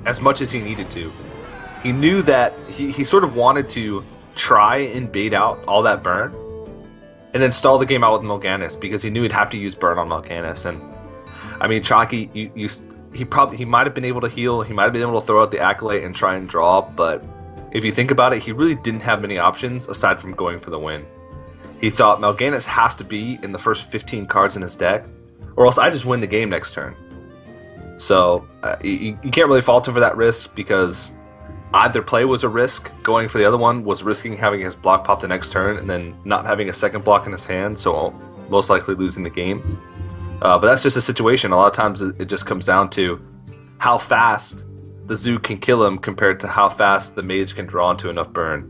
as much as he needed to. He knew that he sort of wanted to try and bait out all that burn and then stall the game out with Mal'Ganis because he knew he'd have to use burn on Mal'Ganis. And I mean, Chakki, he might have been able to heal, he might have been able to throw out the Acolyte and try and draw, but if you think about it, he really didn't have many options aside from going for the win. He thought Mal'Ganis has to be in the first 15 cards in his deck, or else I just win the game next turn. So you can't really fault him for that risk because either play was a risk, going for the other one was risking having his block pop the next turn and then not having a second block in his hand, so most likely losing the game. But that's just a situation. A lot of times it just comes down to how fast the Zoo can kill him compared to how fast the Mage can draw into enough burn.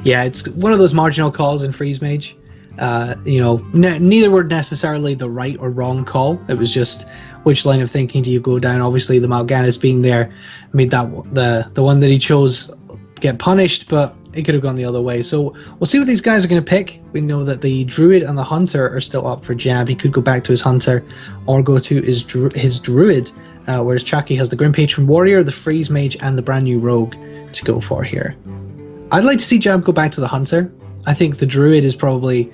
Yeah, it's one of those marginal calls in Freeze Mage. Neither were necessarily the right or wrong call. It was just which line of thinking do you go down. Obviously, the Mal'Ganis being there made that the one that he chose get punished, but it could have gone the other way. So we'll see what these guys are going to pick. We know that the Druid and the Hunter are still up for Jab. He could go back to his Hunter or go to his Druid, whereas Chakki has the Grim Patron Warrior, the Freeze Mage, and the brand new Rogue to go for here. I'd like to see Jab go back to the Hunter. I think the Druid is probably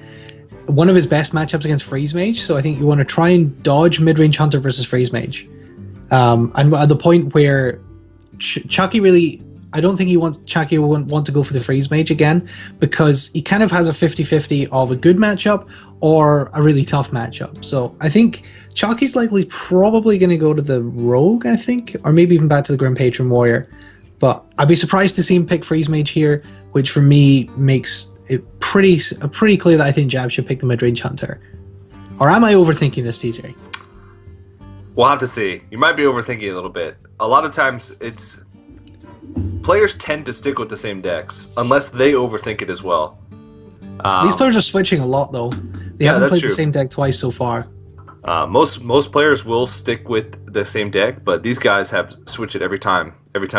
one of his best matchups against Freeze Mage, so I think you want to try and dodge mid-range Hunter versus Freeze Mage. And at the point where Chakki really... I don't think Chakki will want to go for the Freeze Mage again, because he kind of has a 50-50 of a good matchup or a really tough matchup. So I think Chakki's probably going to go to the Rogue, I think, or maybe even back to the Grim Patron Warrior. But I'd be surprised to see him pick Freeze Mage here, which for me makes it pretty clear that I think Jab should pick the mid-range Hunter. Or am I overthinking this, TJ? We'll have to see. You might be overthinking a little bit. A lot of times players tend to stick with the same decks unless they overthink it as well. These players are switching a lot, though. They haven't played the same deck twice so far. Most players will stick with the same deck, but these guys have switched it every time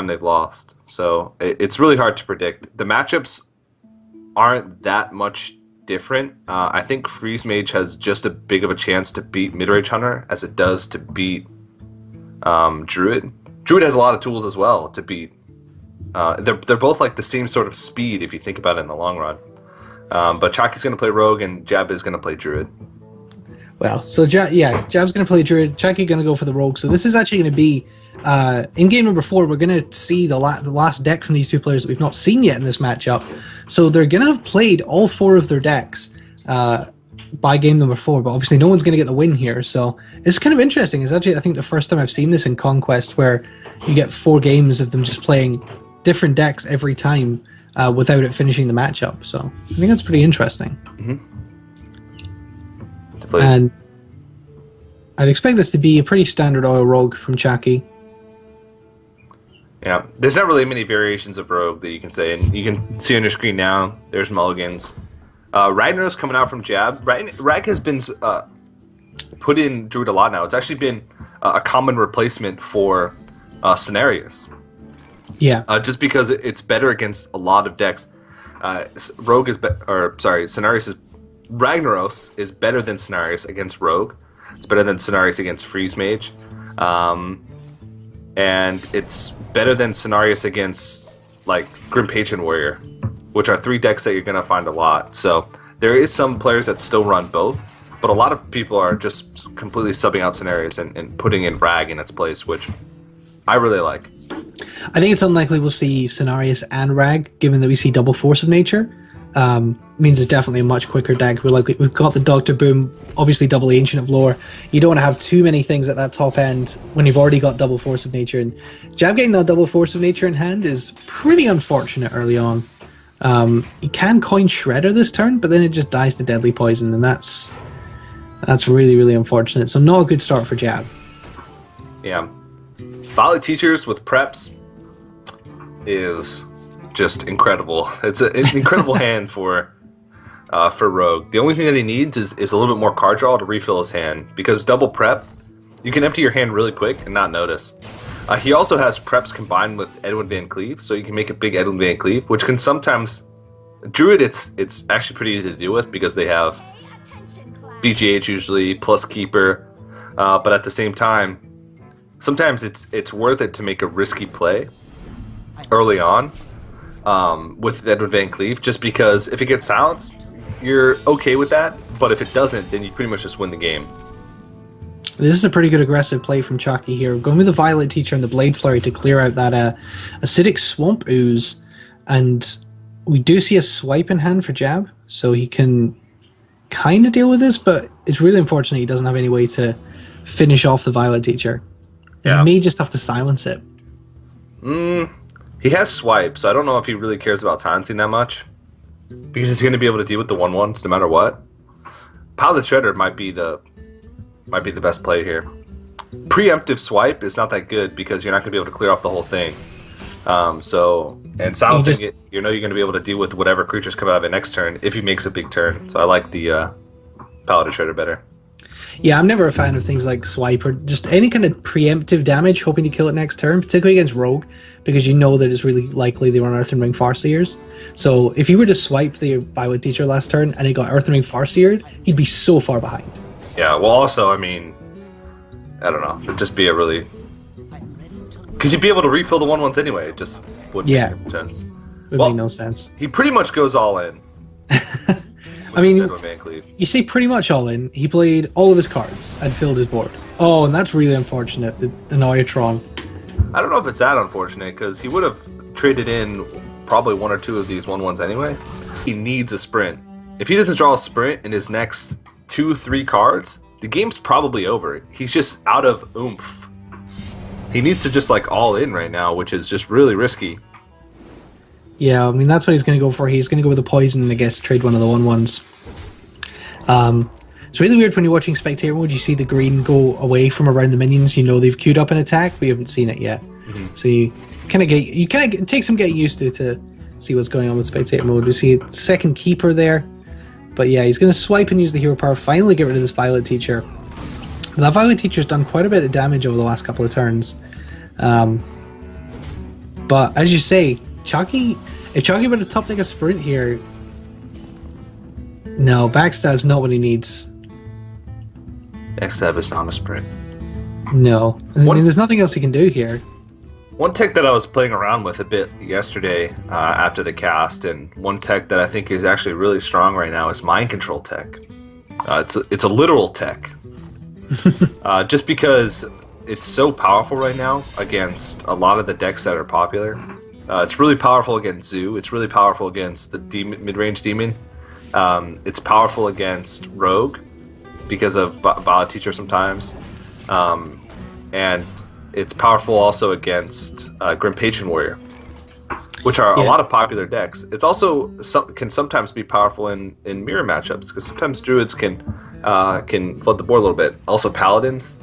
they've lost. So it's really hard to predict. The matchups aren't that much different. I think Freeze Mage has just as big of a chance to beat Midrange Hunter as it does to beat Druid. Druid has a lot of tools as well to beat. They're both like the same sort of speed if you think about it in the long run. But Chakki's going to play Rogue and Jab is going to play Druid. Well, so Jab's going to play Druid, Chakki going to go for the Rogue. So this is actually going to be, in game number 4, we're going to see the last deck from these two players that we've not seen yet in this matchup. So they're going to have played all 4 of their decks by game number 4, but obviously no one's going to get the win here. So it's kind of interesting. It's actually, I think, the first time I've seen this in Conquest where you get 4 games of them just playing different decks every time without it finishing the matchup. So I think that's pretty interesting. Mm-hmm. And I'd expect this to be a pretty standard oil Rogue from Chakki. Yeah, there's not really many variations of Rogue that you can say, and you can see on your screen now, there's mulligans. Ragnarok's coming out from Jab. Rag has been put in Druid a lot now. It's actually been a common replacement for Cenarius. Yeah. Just because it's better against a lot of decks. Cenarius is... Ragnaros is better than Cenarius against Rogue. It's better than Cenarius against Freeze Mage. And it's better than Cenarius against Grim Patron Warrior, which are 3 decks that you're going to find a lot. So there is some players that still run both, but a lot of people are just completely subbing out Cenarius and putting in Rag in its place, which I really like. I think it's unlikely we'll see Cenarius and Rag, given that we see double Force of Nature. Means it's definitely a much quicker deck. We've got the Dr. Boom, obviously double Ancient of Lore. You don't want to have too many things at that top end when you've already got double Force of Nature. And Jab getting that double Force of Nature in hand is pretty unfortunate early on. He can coin Shredder this turn, but then it just dies to Deadly Poison, and that's really, really unfortunate. So not a good start for Jab. Yeah. Violet Teachers with Preps is just incredible. It's an incredible hand for Rogue. The only thing that he needs is a little bit more card draw to refill his hand, because double prep, you can empty your hand really quick and not notice. He also has preps combined with Edwin Van Cleave, so you can make a big Edwin Van Cleave, which can sometimes... Druid, it's actually pretty easy to deal with because they have BGH usually, plus Keeper, but at the same time, sometimes it's worth it to make a risky play early on with Edwin Van Cleave, just because if it gets silenced, you're okay with that, but if it doesn't, then you pretty much just win the game. This is a pretty good aggressive play from Chakki here. Going with the Violet Teacher and the Blade Flurry to clear out that Acidic Swamp Ooze. And we do see a swipe in hand for Jab, so he can kind of deal with this, but it's really unfortunate he doesn't have any way to finish off the Violet Teacher. Yeah. He may just have to silence it. He has swipe, so I don't know if he really cares about silencing that much, because he's going to be able to deal with the 1/1s no matter what. Pilot Shredder might be the best play here. Preemptive swipe is not that good because you're not going to be able to clear off the whole thing. And silencing it, you're going to be able to deal with whatever creatures come out of it next turn if he makes a big turn. So I like the Paladin Shredder better. Yeah, I'm never a fan of things like swipe or just any kind of preemptive damage, hoping to kill it next turn, particularly against Rogue, because you know that it's really likely they run Earthen Ring Farseers. So if you were to swipe the Violet Teacher last turn and he got Earthen Ring Farseered, he'd be so far behind. Yeah, well, also, I mean, I don't know. It'd just be a really... Because you'd be able to refill the 1/1s anyway. It just wouldn't make sense. Would make no sense. He pretty much goes all in. I mean, you say pretty much all in. He played all of his cards and filled his board. Oh, and that's really unfortunate. The Neutron. I don't know if it's that unfortunate, because he would have traded in probably 1 or 2 of these 1/1s anyway. He needs a sprint. If he doesn't draw a sprint in his next 2-3 cards, the game's probably over. He's just out of oomph. He needs to just like all in right now, which is just really risky. Yeah, I mean, that's what he's going to go for. He's going to go with the poison and I guess trade one of the 1/1s. It's really weird when you're watching spectator mode, you see the green go away from around the minions. You know they've queued up an attack, but you haven't seen it yet. So you kind of it takes some getting used to see what's going on with spectator mode. We see a second Keeper there. But yeah, he's going to swipe and use the hero power, finally get rid of this Violet Teacher. That Violet Teacher's done quite a bit of damage over the last couple of turns. But as you say, Chakki, if Chakki were to top take a sprint here, no, backstab's not what he needs. Backstab is not a sprint. No. I mean, there's nothing else he can do here. One tech that I was playing around with a bit yesterday after the cast, and one tech that I think is actually really strong right now is Mind Control tech. It's a literal tech. Just because it's so powerful right now against a lot of the decks that are popular. It's really powerful against Zoo. It's really powerful against the mid-range demon. It's powerful against Rogue because of Violet Teacher sometimes. And it's powerful also against Grim Patron Warrior, which are a lot of popular decks. It's also can sometimes be powerful in mirror matchups, because sometimes Druids can flood the board a little bit. Also Paladins,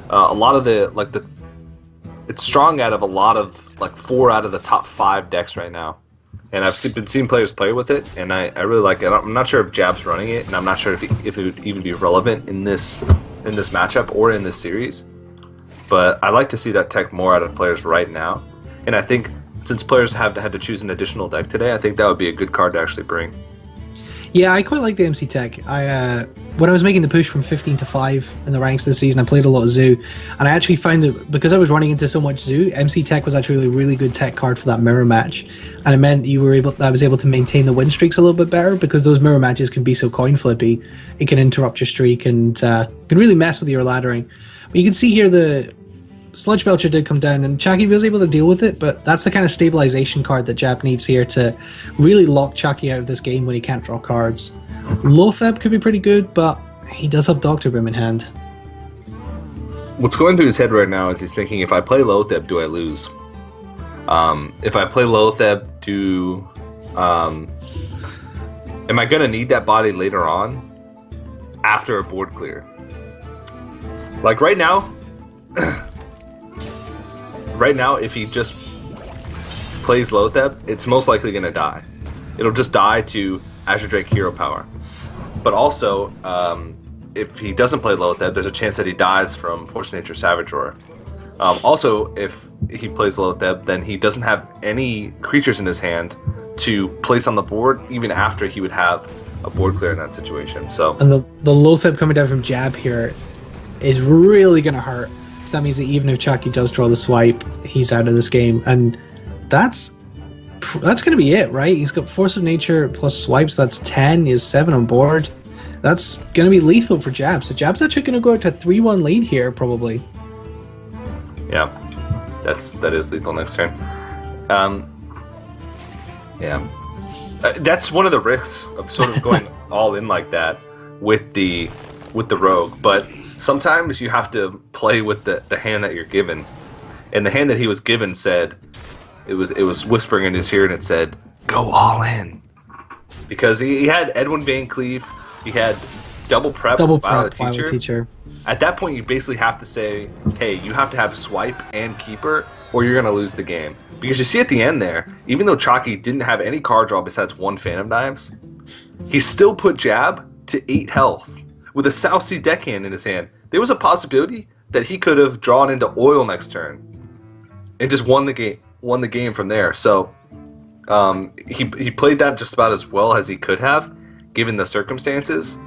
a lot of it's strong out of a lot of 4 out of the top 5 decks right now, and I've been seeing players play with it, and I really like it. I'm not sure if Jab's running it, and I'm not sure if it would even be relevant in this matchup or in this series. But I like to see that tech more out of players right now, and I think since players have had to choose an additional deck today, I think that would be a good card to actually bring. Yeah, I quite like the MC tech. When I was making the push from 15 to 5 in the ranks this season, I played a lot of Zoo, and I actually found that because I was running into so much Zoo, MC tech was actually a really good tech card for that mirror match, and it meant I was able to maintain the win streaks a little bit better, because those mirror matches can be so coin flippy. It can interrupt your streak and can really mess with your laddering. But you can see here the Sludge Belcher did come down, and Chakki was able to deal with it, but that's the kind of stabilization card that Jab needs here to really lock Chakki out of this game when he can't draw cards. Lotheb could be pretty good, but he does have Dr. Boom in hand. What's going through his head right now is he's thinking, if I play Lotheb, do I lose? If I play Lotheb, am I going to need that body later on after a board clear? Like right now... Right now, if he just plays Lotheb, it's most likely going to die. It'll just die to Azure Drake hero power. But also, if he doesn't play Lotheb, there's a chance that he dies from Force Nature Savage Roar. Also, if he plays Lotheb, then he doesn't have any creatures in his hand to place on the board, even after he would have a board clear in that situation. So, and the Lotheb coming down from Jab here is really going to hurt. So that means that even if Chakki does draw the swipe, he's out of this game, and that's going to be it, right? He's got Force of Nature plus swipes. That's 10. He has 7 on board. That's going to be lethal for Jab. So Jab's actually going to go out to 3-1 lead here, probably. Yeah, that is lethal next turn. Yeah, that's one of the risks of sort of going all in like that with the rogue. But sometimes you have to play with the hand that you're given, and the hand that he was given said it was whispering in his ear, and it said, "Go all in," because he had Edwin Van Cleef, he had double prep Violet Teacher. At that point, you basically have to say, hey, you have to have swipe and keeper, or you're going to lose the game. Because you see at the end there, even though Chakki didn't have any card draw besides 1 Phantom Knives, he still put Jab to 8 health with a South Sea Deckhand in his hand. There was a possibility that he could have drawn into oil next turn and just won the game from there. So he played that just about as well as he could have, given the circumstances.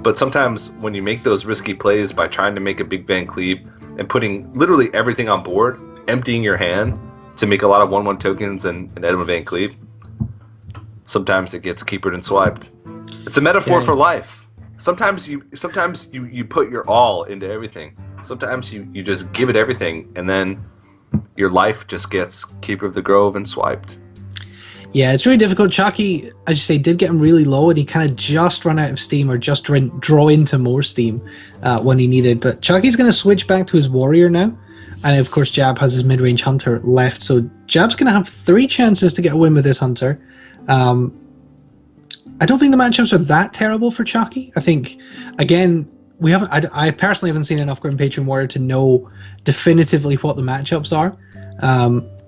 But sometimes when you make those risky plays by trying to make a big Van Cleave and putting literally everything on board, emptying your hand to make a lot of 1/1 tokens and Edwin Van Cleave, sometimes it gets keepered and swiped. It's a metaphor for life. Sometimes you put your all into everything. Sometimes you just give it everything, and then your life just gets Keeper of the Grove and swiped. Yeah, it's really difficult. Chakki, as you say, did get him really low, and he kind of just ran out of steam, or just draw into more steam when he needed. But Chakki's going to switch back to his warrior now, and of course Jab has his mid-range hunter left. So Jab's going to have 3 chances to get a win with this hunter. I don't think the matchups are that terrible for Chakki. I think, again, I personally haven't seen enough Grim Patron Warrior to know definitively what the matchups are.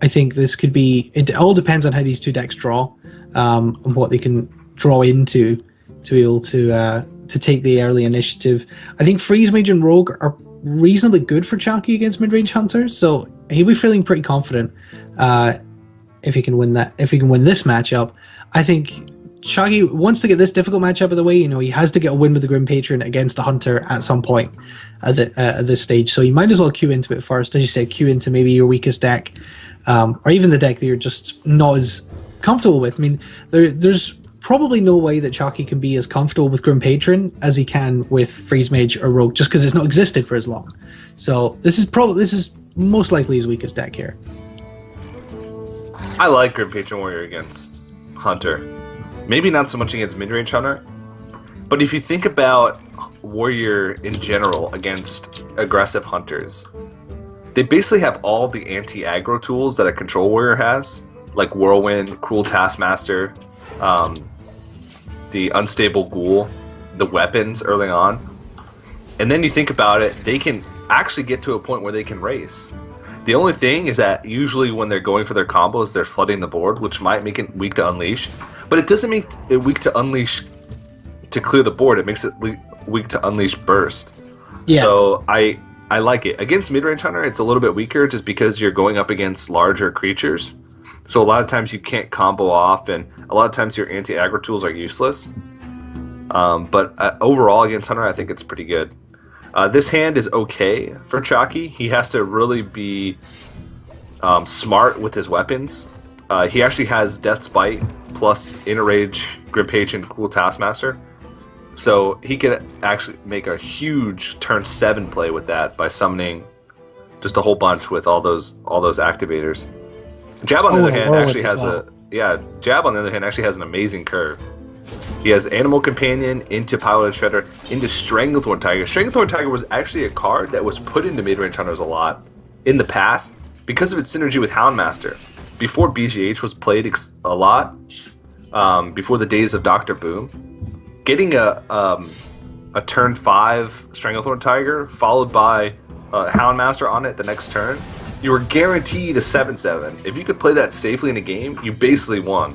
I think this could be... It all depends on how these 2 decks draw, and what they can draw into to be able to take the early initiative. I think Freeze Mage and Rogue are reasonably good for Chakki against mid-range hunters, so he'll be feeling pretty confident if he can win that. If he can win this matchup, I think Chakki wants to get this difficult matchup out of the way. You know, he has to get a win with the Grim Patron against the Hunter at some point at this stage. So you might as well queue into it first, as you said, queue into maybe your weakest deck. Or even the deck that you're just not as comfortable with. I mean, there's probably no way that Chakki can be as comfortable with Grim Patron as he can with Freeze Mage or Rogue, just because it's not existed for as long. So this is most likely his weakest deck here. I like Grim Patron Warrior against Hunter. Maybe not so much against mid-range Hunter, but if you think about Warrior in general against aggressive Hunters, they basically have all the anti-aggro tools that a Control Warrior has, like Whirlwind, Cruel Taskmaster, the Unstable Ghoul, the weapons early on. And then you think about it, they can actually get to a point where they can race. The only thing is that usually when they're going for their combos, they're flooding the board, which might make it weak to Unleash. But it doesn't make it weak to Unleash to clear the board. It makes it weak to Unleash Burst. Yeah. So I like it. Against mid-range Hunter, it's a little bit weaker just because you're going up against larger creatures. So a lot of times you can't combo off, and a lot of times your anti-aggro tools are useless. But overall against Hunter, I think it's pretty good. This hand is okay for Chakki. He has to really be smart with his weapons. He actually has Death's Bite plus Inner Rage, Grim Patron, Cool Taskmaster. So he could actually make a huge turn 7 play with that by summoning just a whole bunch with all those activators. Jab on the other hand actually has Jab on the other hand actually has an amazing curve. He has Animal Companion into Piloted Shredder into Stranglethorn Tiger. Stranglethorn Tiger was actually a card that was put into mid-range hunters a lot in the past because of its synergy with Houndmaster. Before BGH was played a lot, before the days of Dr. Boom, getting a turn 5 Stranglethorn Tiger followed by Houndmaster on it the next turn you were guaranteed a 7/7. If you could play that safely in a game, you basically won.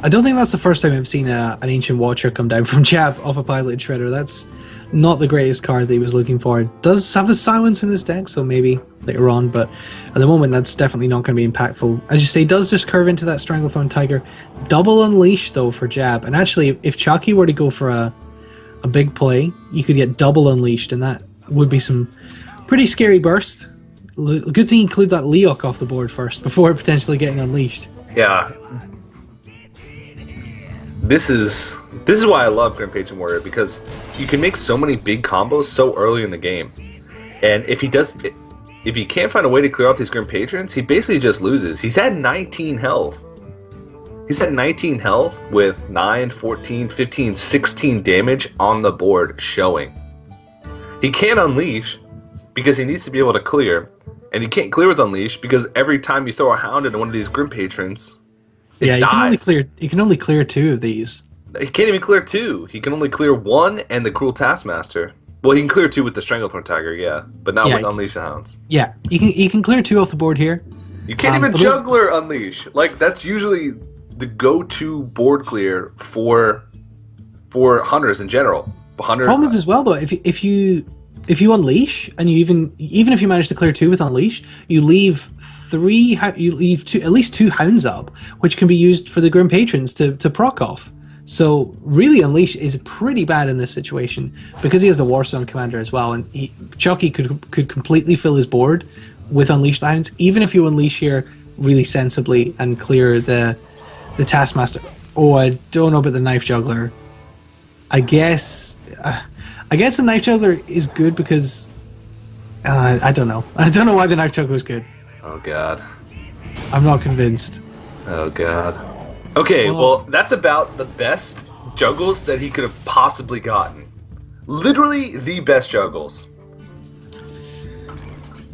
I don't think that's the first time I've seen an Ancient Watcher come down from jab off a piloted shredder. That's not the greatest card that he was looking for. It does have a silence in his deck, so maybe later on, but at the moment that's definitely not going to be impactful. As you say, does just curve into that Stranglethorn Tiger. Double Unleash though for jab, and actually if Chakki were to go for a big play, you could get double Unleashed, and that would be some pretty scary burst. Good thing you include that Leok off the board first before potentially getting Unleashed. Yeah. This is why I love Grim Patron Warrior, because you can make so many big combos so early in the game. And if he can't find a way to clear off these Grim Patrons, he basically just loses. He's at 19 health. He's at 19 health with 9, 14, 15, 16 damage on the board showing. He can't Unleash because he needs to be able to clear. And he can't clear with Unleash because every time you throw a Hound into one of these Grim Patrons, it dies. You can only clear 2 of these. He can't even clear 2. He can only clear 1 and the Cruel Taskmaster. Well, he can clear 2 with the Stranglethorn Tiger, yeah, but not with Unleash the Hounds. Yeah, you can clear 2 off the board here. You can't even Juggler Unleash. Like, that's usually the go-to board clear for hunters in general. Problem is as well though, if you Unleash and you even if you manage to clear 2 with Unleash, you leave at least 2 Hounds up, which can be used for the Grim Patrons to proc off. So really, Unleash is pretty bad in this situation because he has the Warstone Commander as well, and Chakki could completely fill his board with Unleash the Hounds, even if you Unleash here really sensibly and clear the Taskmaster. Oh, I don't know about the Knife Juggler. I guess the Knife Juggler is good because I don't know. I don't know why the Knife Juggler is good. Oh god. I'm not convinced. Oh god. Okay, well, that's about the best juggles that he could have possibly gotten. Literally the best juggles.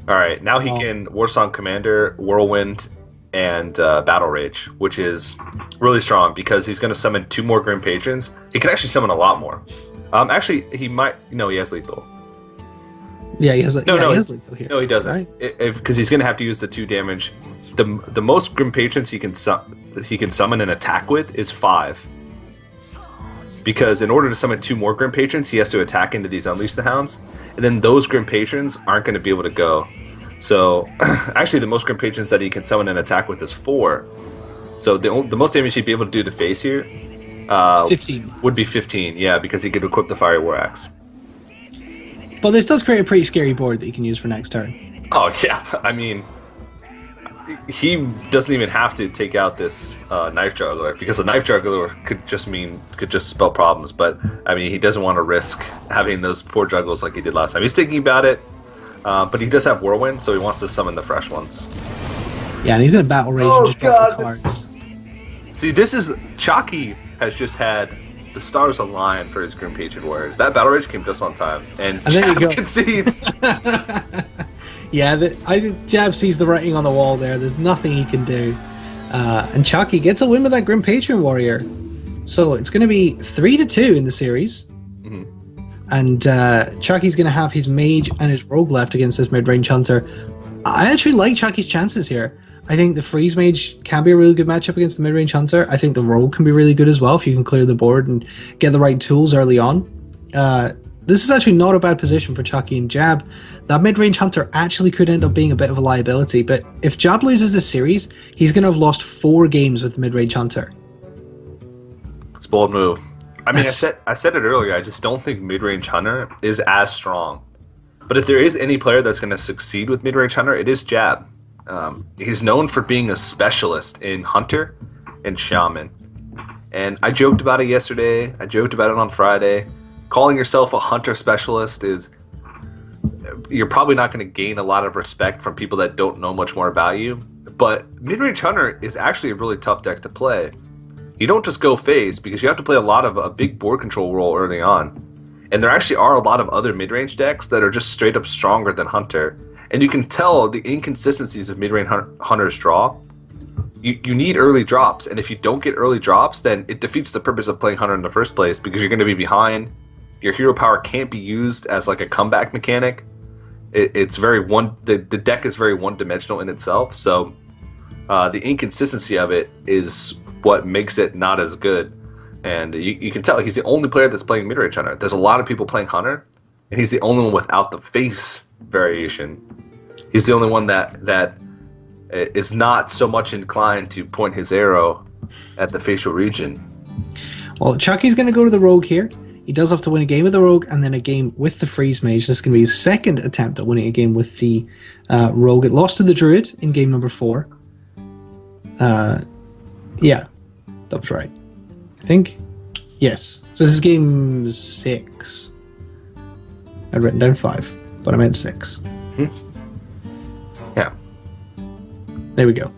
Alright, now he can Warsong Commander, Whirlwind, and Battle Rage, which is really strong because he's going to summon 2 more Grim Patrons. He can actually summon a lot more. Actually, he might... No, he has lethal. Yeah, he has lethal here. No, he doesn't. Because he's going to have to use the 2 damage. The most Grim Patrons he can summon and attack with is 5. Because in order to summon 2 more Grim Patrons, he has to attack into these Unleash the Hounds. And then those Grim Patrons aren't going to be able to go. So, actually, the most Grim Patrons that he can summon and attack with is 4. So the most damage he'd be able to do to face here 15. Would be 15, yeah, because he could equip the Fiery War Axe. But this does create a pretty scary board that you can use for next turn. Oh, yeah. I mean, he doesn't even have to take out this Knife Juggler, because the Knife Juggler could just spell problems. But, I mean, he doesn't want to risk having those poor juggles like he did last time. He's thinking about it, but he does have Whirlwind, so he wants to summon the fresh ones. Yeah, and he's going to Battle Rage and just drop the cards. See, this is... Chakki has just had the stars align for his Grim Patron Warriors. That Battle Rage came just on time, and Jab concedes. Yeah, I think Jab sees the writing on the wall there. There's nothing he can do. And Chakki gets a win with that Grim Patron Warrior. So it's going to be 3-2 in the series. Mm-hmm. And Chakki's going to have his Mage and his Rogue left against this mid-range Hunter. I actually like Chakki's chances here. I think the Freeze Mage can be a really good matchup against the mid-range Hunter. I think the Rogue can be really good as well if you can clear the board and get the right tools early on. This is actually not a bad position for Chakki and Jab. That mid-range Hunter actually could end up being a bit of a liability, but if Jab loses this series, he's going to have lost 4 games with the mid-range Hunter. It's a bold move. I mean, I said it earlier, I just don't think mid-range Hunter is as strong. But if there is any player that's going to succeed with mid-range Hunter, it is Jab. He's known for being a specialist in Hunter and Shaman. And I joked about it yesterday. I joked about it on Friday. Calling yourself a Hunter specialist is... You're probably not going to gain a lot of respect from people that don't know much more about you. But mid-range Hunter is actually a really tough deck to play. You don't just go phase, because you have to play a big board control role early on. And there actually are a lot of other mid-range decks that are just straight up stronger than Hunter. And you can tell the inconsistencies of mid-range Hunter's draw. You need early drops, and if you don't get early drops, then it defeats the purpose of playing Hunter in the first place, because you're going to be behind. Your hero power can't be used as like a comeback mechanic. It's very one. The deck is very one-dimensional in itself. So the inconsistency of it is what makes it not as good. And you can tell he's the only player that's playing mid-range Hunter. There's a lot of people playing Hunter, and he's the only one without the face variation. He's the only one that is not so much inclined to point his arrow at the facial region. Well, Chakki's going to go to the Rogue here. He does have to win a game with the Rogue and then a game with the Freeze Mage. This is going to be his second attempt at winning a game with the Rogue. It lost to the Druid in game number 4. Yeah, that was right. I think. Yes. So this is game 6. I'd written down 5, but I meant 6. Yeah. There we go.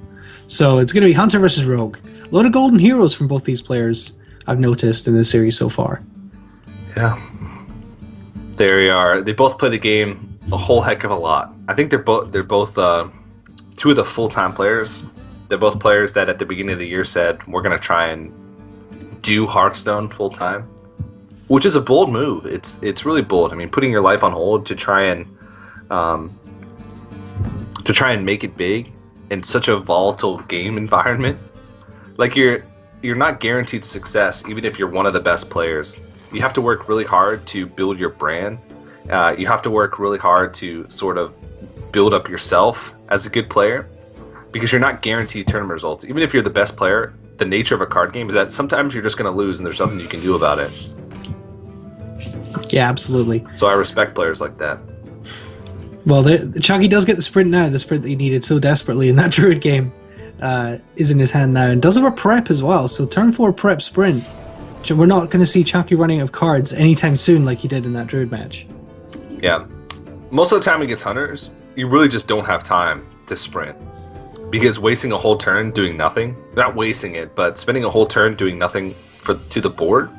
So it's going to be Hunter versus Rogue. A lot of golden heroes from both these players I've noticed in this series so far. Yeah. There we are. They both play the game a whole heck of a lot. I think they're both two of the full-time players. They're both players that at the beginning of the year said, we're going to try and do Hearthstone full-time, which is a bold move. It's really bold. I mean, putting your life on hold to try and make it big in such a volatile game environment. Like you're not guaranteed success even if you're one of the best players. You have to work really hard to build your brand. You have to work really hard to sort of build up yourself as a good player, because you're not guaranteed tournament results. Even if you're the best player, the nature of a card game is that sometimes you're just going to lose and there's nothing you can do about it. Yeah, absolutely. So I respect players like that. Well, Chakki does get the sprint now. The sprint that he needed so desperately in that Druid game is in his hand now, and does have a prep as well. So turn 4 prep sprint. We're not going to see Chakki running out of cards anytime soon like he did in that Druid match. Yeah. Most of the time against Hunters, you really just don't have time to sprint. Because wasting a whole turn doing nothing, not wasting it, but spending a whole turn doing nothing to the board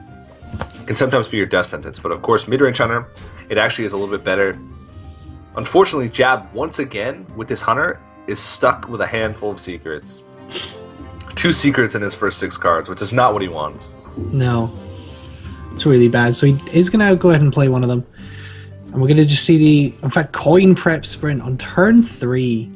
can sometimes be your death sentence. But of course, mid-range Hunter, it actually is a little bit better. Unfortunately, Jab, once again, with this Hunter, is stuck with a handful of secrets. 2 secrets in his first 6 cards, which is not what he wants. No. It's really bad. So he is going to go ahead and play one of them. And we're going to just see in fact, coin prep sprint on turn 3.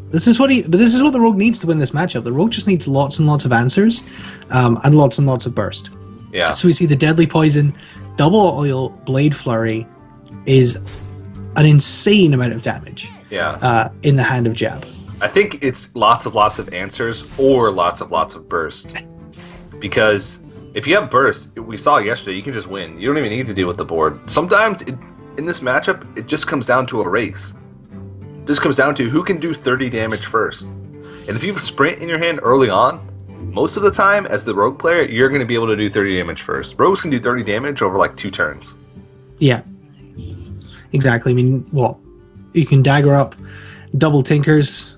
This is what the Rogue needs to win this matchup. The Rogue just needs lots and lots of answers, and lots of burst. Yeah. So we see the Deadly Poison, Double Oil, Blade Flurry is an insane amount of damage. Yeah. In the hand of Jab. I think it's lots of answers or lots of burst. Because if you have burst, we saw yesterday, you can just win. You don't even need to deal with the board. Sometimes in this matchup, it just comes down to a race. It just comes down to who can do 30 damage first. And if you have sprint in your hand early on, most of the time, as the Rogue player, you're going to be able to do 30 damage first. Rogues can do 30 damage over like 2 turns. Yeah. Exactly. I mean, well, you can dagger up double Tinkers,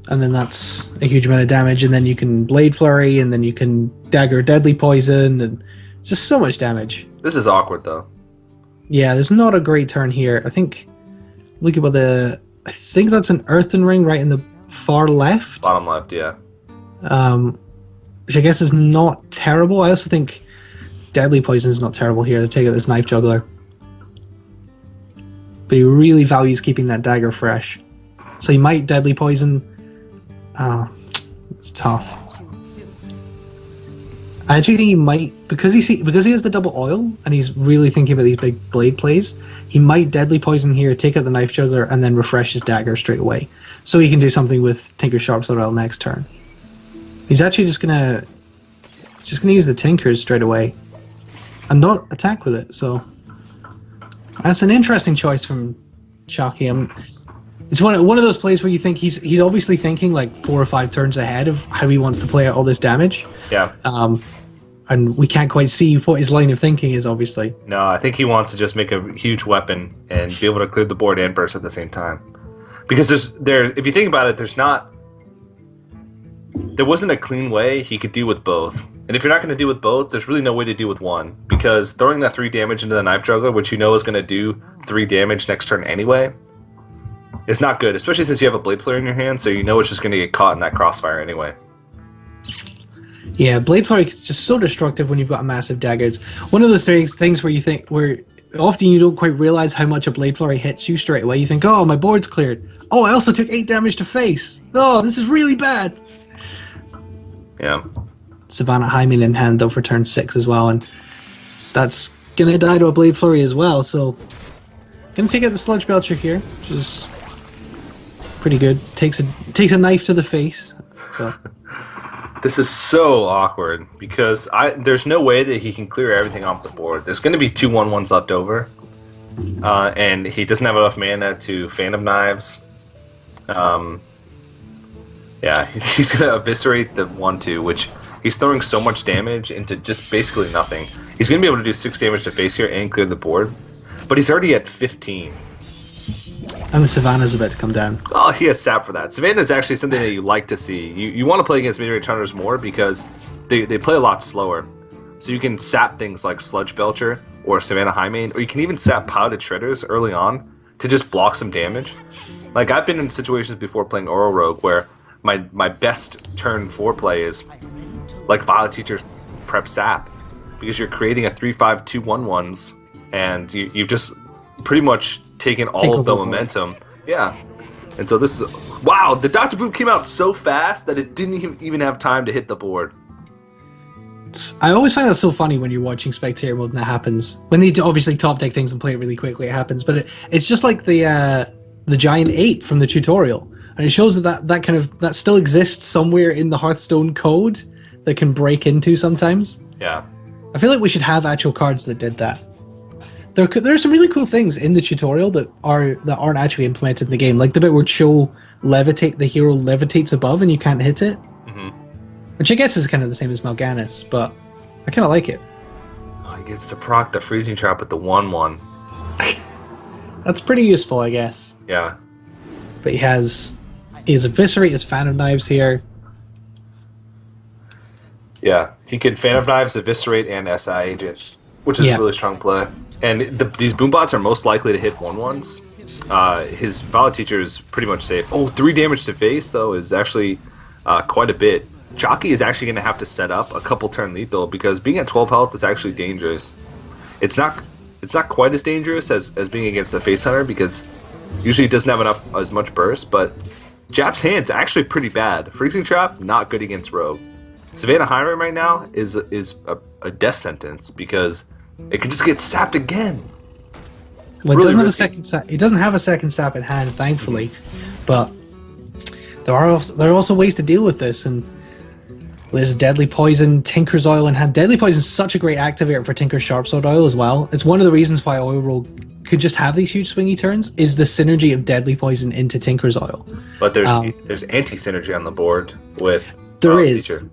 and then that's a huge amount of damage, and then you can Blade Flurry, and then you can dagger Deadly Poison, and just so much damage. This is awkward, though. Yeah, there's not a great turn here. I think, look at I think that's an Earthen Ring right in the far left. Bottom left, yeah. Which I guess is not terrible. I also think Deadly Poison is not terrible here to take out this Knife Juggler. But he really values keeping that dagger fresh. So he might Deadly Poison. Oh, it's tough. I actually think he might, because he has the double oil and he's really thinking about these big blade plays, he might Deadly Poison here, take out the Knife Juggler, and then refresh his dagger straight away. So he can do something with Tinker's Sharpsword Oil next turn. He's actually just gonna use the Tinkers straight away and not attack with it. So that's an interesting choice from Chakki. It's one of those plays where you think he's obviously thinking like 4 or 5 turns ahead of how he wants to play out all this damage. Yeah. And we can't quite see what his line of thinking is, obviously. No, I think he wants to just make a huge weapon and be able to clear the board and burst at the same time. Because if you think about it, there wasn't a clean way he could deal with both. And if you're not going to deal with both, there's really no way to deal with one. Because throwing that 3 damage into the Knife Juggler, which you know is going to do 3 damage next turn anyway, is not good. Especially since you have a Blade Flare in your hand, so you know it's just going to get caught in that crossfire anyway. Yeah, Blade Flare is just so destructive when you've got a massive dagger. It's one of those things where you think, where often you don't quite realize how much a Blade Flurry hits you straight away. You think, oh, my board's cleared. Oh, I also took 8 damage to face. Oh, this is really bad. Yeah. Savannah Hymen in hand, though, for turn 6 as well, and that's going to die to a Blade Flurry as well, so... Going to take out the Sludge Belcher here, which is pretty good. Takes a knife to the face. So. This is so awkward, because there's no way that he can clear everything off the board. There's going to be 2 1/1s left over, and he doesn't have enough mana to Fan of Knives. Yeah, he's going to eviscerate the 1/2, which he's throwing so much damage into just basically nothing. He's going to be able to do 6 damage to face here and clear the board, but he's already at 15. And the Savannah's about to come down. Oh, he has sap for that. Savannah is actually something that you like to see. You want to play against mid-range hunters more because they play a lot slower. So you can sap things like Sludge Belcher or Savannah Hymen, or you can even sap Piloted Shredders early on to just block some damage. Like, I've been in situations before playing Oral Rogue where my best turn 4 play is like Violet Teacher prep sap, because you're creating a 3/5 2 1/1s, and you've just pretty much taken all of the momentum. Yeah. And so this is... Wow, the Dr. Boom came out so fast that it didn't even have time to hit the board. I always find that so funny when you're watching Spectator mode and that happens. When they obviously top deck things and play it really quickly, it happens. But it's just like the Giant 8 from the tutorial. And it shows that still exists somewhere in the Hearthstone code that can break into sometimes. Yeah. I feel like we should have actual cards that did that. There are some really cool things in the tutorial that aren't actually implemented in the game, like the bit where the hero levitates above and you can't hit it, which I guess is kind of the same as Mal'Ganis, but I kind of like it. Oh, he gets to proc the Freezing Trap with the 1/1. That's pretty useful, I guess. Yeah. But he has Eviscerate, his Fan of Knives here. Yeah, he could Fan of Knives, Eviscerate, and SI Agent, which is a really strong play. And these Boombots are most likely to hit 1/1s. His Violet Teacher is pretty much safe. Oh, 3 damage to face, though, is actually quite a bit. Chakki is actually going to have to set up a couple turn lethal, because being at 12 health is actually dangerous. It's not quite as dangerous as being against the Face Hunter, because usually it doesn't have as much burst, but Jap's hand's actually pretty bad. Freezing Trap, not good against Rogue. Savannah Hymen right now is a death sentence, because it can just get sapped again. Well, it doesn't have a second sap. It doesn't have a second sap in hand, thankfully. But there are also ways to deal with this, and there's Deadly Poison, Tinker's Oil in hand. Deadly Poison is such a great activator for Tinker's Sharpsword Oil as well. It's one of the reasons why Oil Rogue could just have these huge swingy turns, is the synergy of Deadly Poison into Tinker's Oil. But there's anti-synergy on the board with there is. Teacher.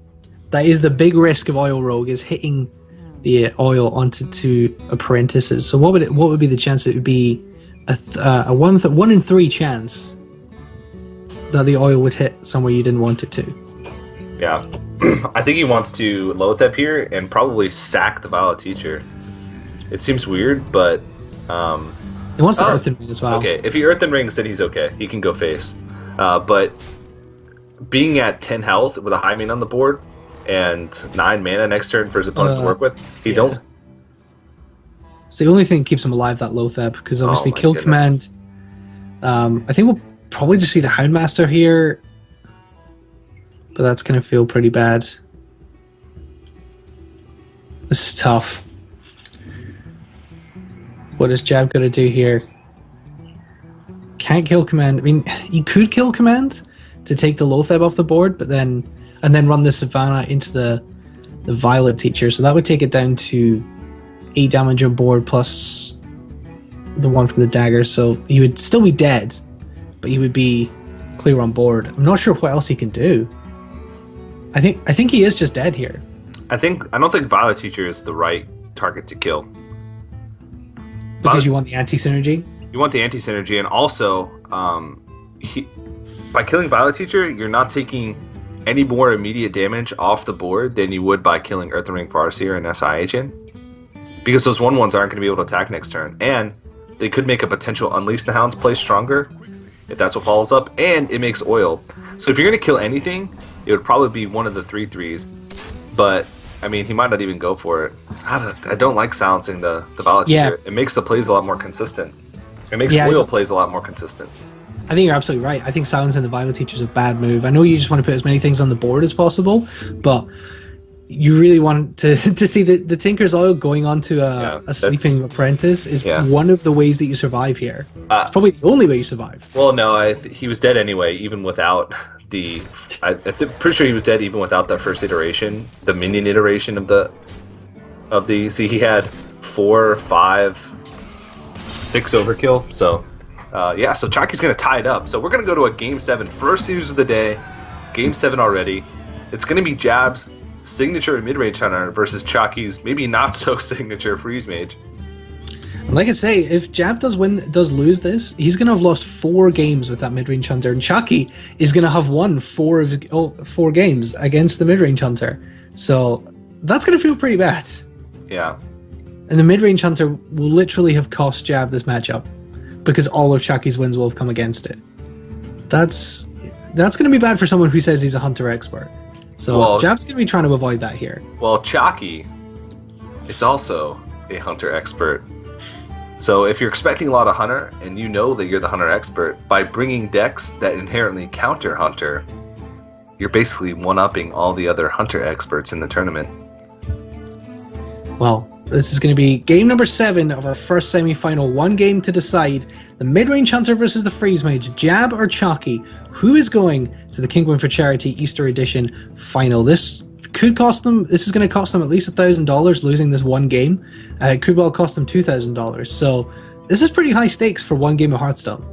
That is the big risk of Oil Rogue, is hitting the oil onto 2 apprentices. So what would be the chance? It would be a 1 in 3 chance that the oil would hit somewhere you didn't want it to. Yeah. I think he wants to Loatheb here and probably sack the Violet Teacher. It seems weird, but... He wants to Earthen Ring as well. Okay, if he Earthen Rings, then he's okay. He can go face. But being at 10 health with a Hymen on the board and 9 mana next turn for his opponent to work with, don't... It's the only thing that keeps him alive, that Loatheb, because obviously Kill Command... I think we'll probably just see the Houndmaster here, but that's going to feel pretty bad. This is tough. What is Jab going to do here? Can't Kill Command. I mean, he could Kill Command to take the Loatheb off the board, but then run the Savannah into the Violet Teacher. So that would take it down to 8 damage on board plus the 1 from the dagger. So he would still be dead, but he would be clear on board. I'm not sure what else he can do. I think he is just dead here. I don't think Violet Teacher is the right target to kill. Because you want the anti-synergy? You want the anti-synergy, and also by killing Violet Teacher, you're not taking any more immediate damage off the board than you would by killing Earthen Ring Farseer and SI Agent, because those 1/1s aren't going to be able to attack next turn, and they could make a potential Unleash the Hounds play stronger if that's what follows up, and it makes oil. So if you're going to kill anything, it would probably be one of the 3/3s, but I mean, he might not even go for it. I don't like silencing the Violet Yeah. Teacher. It makes the plays a lot more consistent. It makes Yeah, oil plays a lot more consistent. I think you're absolutely right. I think silencing the Violet Teacher is a bad move. I know you just want to put as many things on the board as possible, but you really want to see the Tinker's Oil going on to a sleeping apprentice is one of the ways that you survive here. It's probably the only way you survive. Well, no, he was dead anyway, even without the... pretty sure he was dead even without the first iteration, the minion iteration of the... See, he had 4, 5, 6 overkill, so... yeah, so Chakki's going to tie it up. So we're going to go to a Game 7. First use of the day. Game 7 already. It's going to be Jab's signature mid-range hunter versus Chakki's maybe not so signature freeze mage. Like I say, if Jab does lose this, he's going to have lost 4 games with that mid-range hunter, and Chakki is going to have won 4 games against the mid-range hunter. So that's going to feel pretty bad. Yeah. And the mid-range hunter will literally have cost Jab this matchup because all of Chakki's wins will have come against it. That's going to be bad for someone who says he's a hunter expert. So Jab's going to be trying to avoid that here. Well, Chakki is also a hunter expert. So if you're expecting a lot of hunter, and you know that you're the hunter expert, by bringing decks that inherently counter hunter, you're basically one-upping all the other hunter experts in the tournament. Well, this is going to be game number 7 of our first semi-final. 1 game to decide. The mid-range hunter versus the freeze mage. Jab or Chakki? Who is going to the King Win for Charity Easter Edition final? This is going to cost them at least $1,000 losing this 1 game. It could well cost them $2,000. So this is pretty high stakes for 1 game of Hearthstone.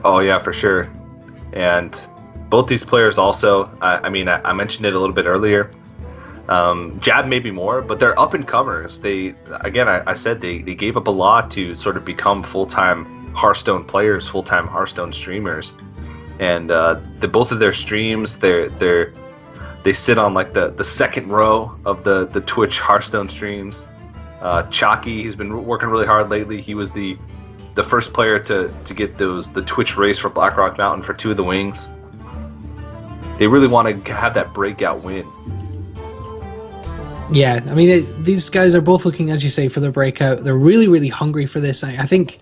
Oh yeah, for sure. And both these players also, I mentioned it a little bit earlier. Jab maybe more, but they're up and comers. I said they gave up a lot to sort of become full-time Hearthstone players, full-time Hearthstone streamers, and both of their streams, they sit on like the second row of the Twitch Hearthstone streams. Chakki, he's been working really hard lately. He was the first player to get the Twitch race for Blackrock Mountain for 2 of the wings. They really want to have that breakout win. Yeah, I mean, these guys are both looking, as you say, for their breakout. They're really, really hungry for this. I think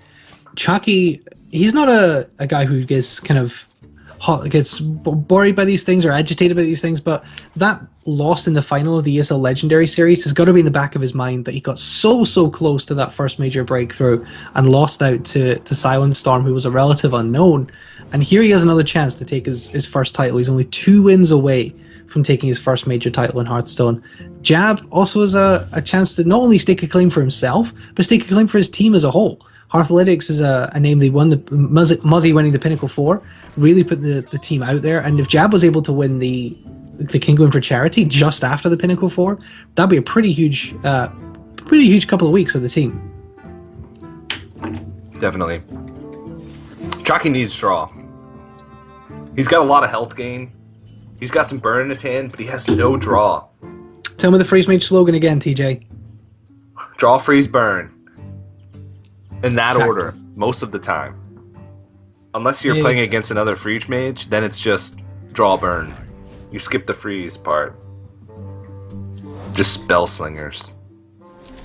Chakki, he's not a guy who gets gets worried by these things or agitated by these things, but that loss in the final of the ESL Legendary Series has got to be in the back of his mind that he got so close to that first major breakthrough and lost out to Silent Storm, who was a relative unknown. And here he has another chance to take his first title. He's only 2 wins away from taking his first major title in Hearthstone. Jab also has a chance to not only stake a claim for himself, but stake a claim for his team as a whole. Hearthlytics is a name they won, the Muzzy winning the Pinnacle 4, really put the team out there, and if Jab was able to win the King Win for Charity just after the Pinnacle 4, that'd be a pretty huge couple of weeks for the team. Definitely. Chakki needs draw. He's got a lot of health gain. He's got some burn in his hand, but he has no draw. Tell me the freeze mage slogan again, TJ. Draw, freeze, burn. In that order, most of the time. Unless you're playing against another freeze mage, then it's just draw, burn. You skip the freeze part. Just spell slingers.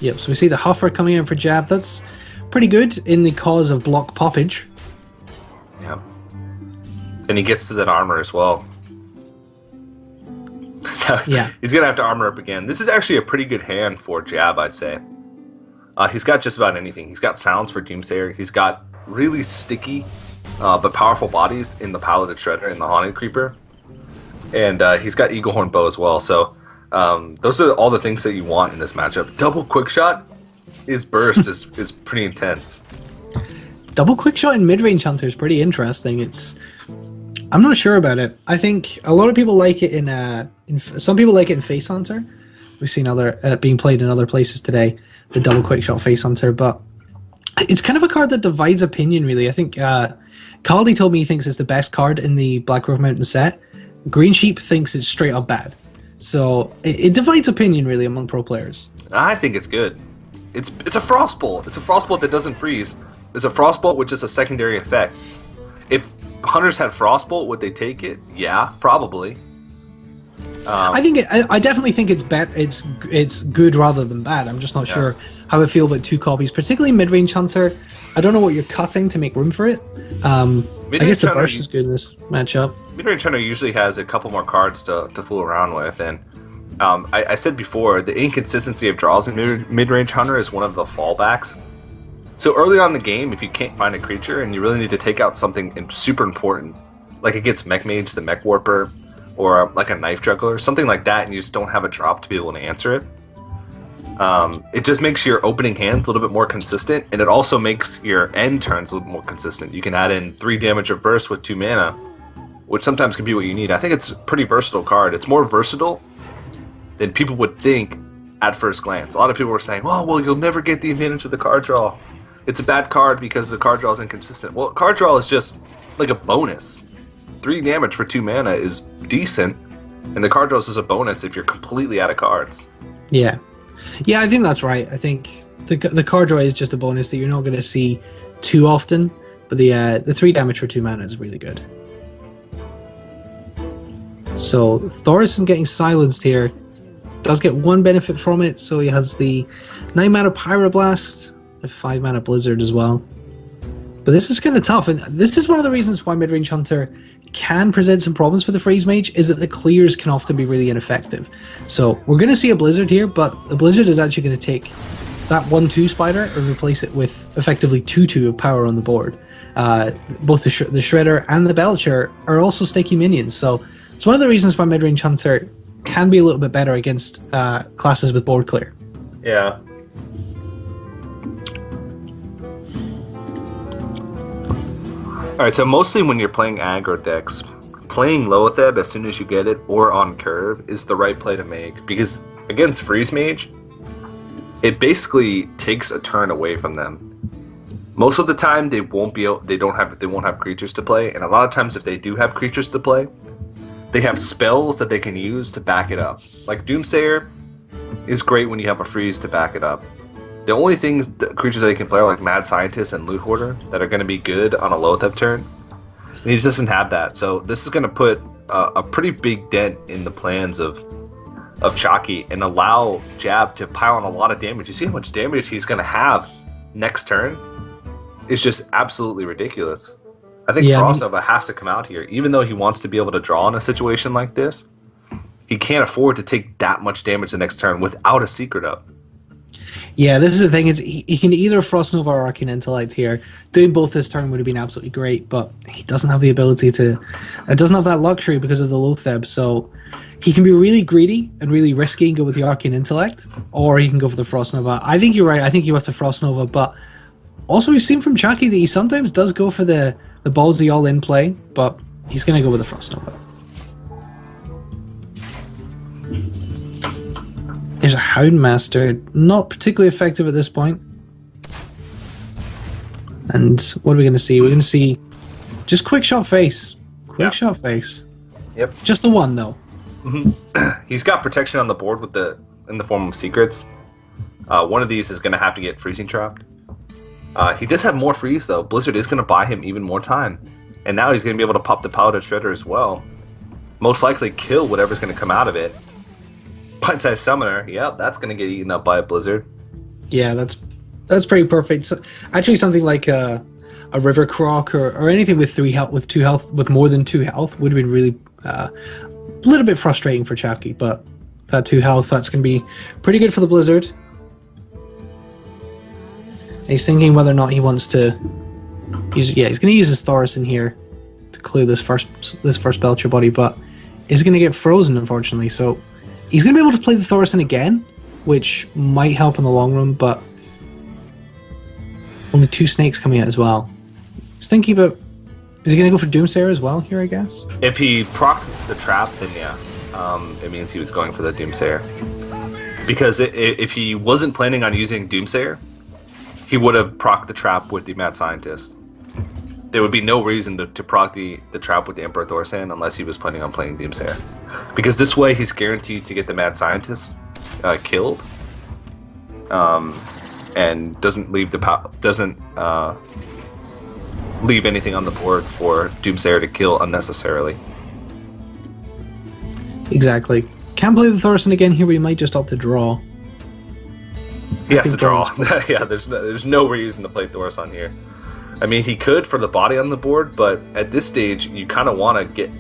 Yep, so we see the Huffer coming in for Jab. That's pretty good in the cause of block poppage. Yeah. And he gets to that armor as well. Yeah. He's going to have to armor up again. This is actually a pretty good hand for Jab, I'd say. He's got just about anything. He's got sounds for Doomsayer. He's got really sticky but powerful bodies in the Paladin Shredder and the Haunted Creeper. And he's got Eaglehorn Bow as well. So those are all the things that you want in this matchup. Double quick shot, his burst is pretty intense. Double quick shot in mid-range hunter is pretty interesting. I'm not sure about it. I think a lot of people like it some people like it in Face Hunter. We've seen other being played in other places today, the double quick shot Face Hunter, but it's kind of a card that divides opinion, really. I think Caldi told me he thinks it's the best card in the Black Rock Mountain set. Green Sheep thinks it's straight up bad. So it divides opinion, really, among pro players. I think it's good. It's a Frostbolt. It's a Frostbolt that doesn't freeze. It's a Frostbolt with just a secondary effect. If Hunters had Frostbolt, would they take it? Yeah, probably. I definitely think it's it's good rather than bad. I'm just not sure how I feel about 2 copies, particularly mid-range hunter. I don't know what you're cutting to make room for it. I guess the burst is good in this matchup. Mid-range hunter usually has a couple more cards to fool around with, and I said before, the inconsistency of draws in mid-range hunter is one of the fallbacks. So early on in the game, if you can't find a creature and you really need to take out something super important, like against Mech Mage, the Mech Warper, or like a Knife Juggler, something like that, and you just don't have a drop to be able to answer it, it just makes your opening hands a little bit more consistent, and it also makes your end turns a little more consistent. You can add in 3 damage of burst with 2 mana, which sometimes can be what you need. I think it's a pretty versatile card. It's more versatile than people would think at first glance. A lot of people were saying, oh, well, you'll never get the advantage of the card draw. It's a bad card because the card draw is inconsistent. Well, card draw is just like a bonus. 3 damage for 2 mana is decent, and the card draw is a bonus if you're completely out of cards. Yeah. Yeah, I think that's right. I think the card draw is just a bonus that you're not going to see too often, but the 3 damage for 2 mana is really good. So Thorson getting silenced here does get 1 benefit from it, so he has the 9 mana Pyroblast, a 5 mana Blizzard as well. But this is kind of tough, and this is one of the reasons why Midrange Hunter can present some problems for the Freeze Mage, is that the clears can often be really ineffective. So we're going to see a Blizzard here, but the Blizzard is actually going to take that 1-2 Spider and replace it with effectively 2-2 of power on the board. Both the Shredder and the Belcher are also sticky minions, so it's one of the reasons why Midrange Hunter can be a little bit better against classes with board clear. Yeah. Alright, so mostly when you're playing aggro decks, playing Loatheb as soon as you get it or on curve is the right play to make, because against Freeze Mage, it basically takes a turn away from them. Most of the time they won't have creatures to play, and a lot of times if they do have creatures to play, they have spells that they can use to back it up. Like Doomsayer is great when you have a freeze to back it up. The only creatures that he can play are like Mad Scientist and Loot Hoarder that are going to be good on a Loatheb turn. And he just doesn't have that. So this is going to put a pretty big dent in the plans of Chakki and allow Jab to pile on a lot of damage. You see how much damage he's going to have next turn? It's just absolutely ridiculous. I think Frostnova has to come out here. Even though he wants to be able to draw in a situation like this, he can't afford to take that much damage the next turn without a secret up. Yeah, this is the thing. He can either Frostnova or Arcane Intellect here. Doing both this turn would have been absolutely great, but he doesn't have the ability to... It doesn't have that luxury because of the Loatheb, so he can be really greedy and really risky and go with the Arcane Intellect, or he can go for the Frostnova. I think you're right. I think you have to Frostnova, but also we've seen from Chakki that he sometimes does go for the ballsy all-in play, but he's going to go with the Frostnova. There's a Houndmaster, not particularly effective at this point. And what are we going to see? We're going to see just Quick Shot Face. Quick Shot Face. Yep. Just the one, though. Mm-hmm. He's got protection on the board in the form of secrets. One of these is going to have to get freezing trapped. He does have more freeze, though. Blizzard is going to buy him even more time. And now he's going to be able to pop the Paladin Shredder as well. Most likely kill whatever's going to come out of it. Bite-sized Summoner, yep, that's going to get eaten up by a Blizzard. Yeah, that's pretty perfect. So, actually, something like a River Croc or anything with 3 health, with 2 health, with more than 2 health would have been really a little bit frustrating for Chakki. But that 2 health, that's going to be pretty good for the Blizzard. He's thinking whether or not he wants to. He's going to use his Thoris in here to clear this first Belcher body, but he's going to get frozen, unfortunately. So he's going to be able to play the Thorson again, which might help in the long run, but only 2 snakes coming out as well. He's thinking about, is he going to go for Doomsayer as well here, I guess? If he procced the trap, then yeah. It means he was going for the Doomsayer. Because if he wasn't planning on using Doomsayer, he would have procced the trap with the Mad Scientist. There would be no reason to proc the trap with the Emperor Thorsan unless he was planning on playing Doomsayer. Because this way he's guaranteed to get the Mad Scientist killed, and doesn't leave anything on the board for Doomsayer to kill unnecessarily. Exactly. Can't play the Thorson again here, but he might just opt to draw. He has to draw. Yeah, there's no reason to play Thorson here. I mean, he could for the body on the board, but at this stage, you kind of want to get...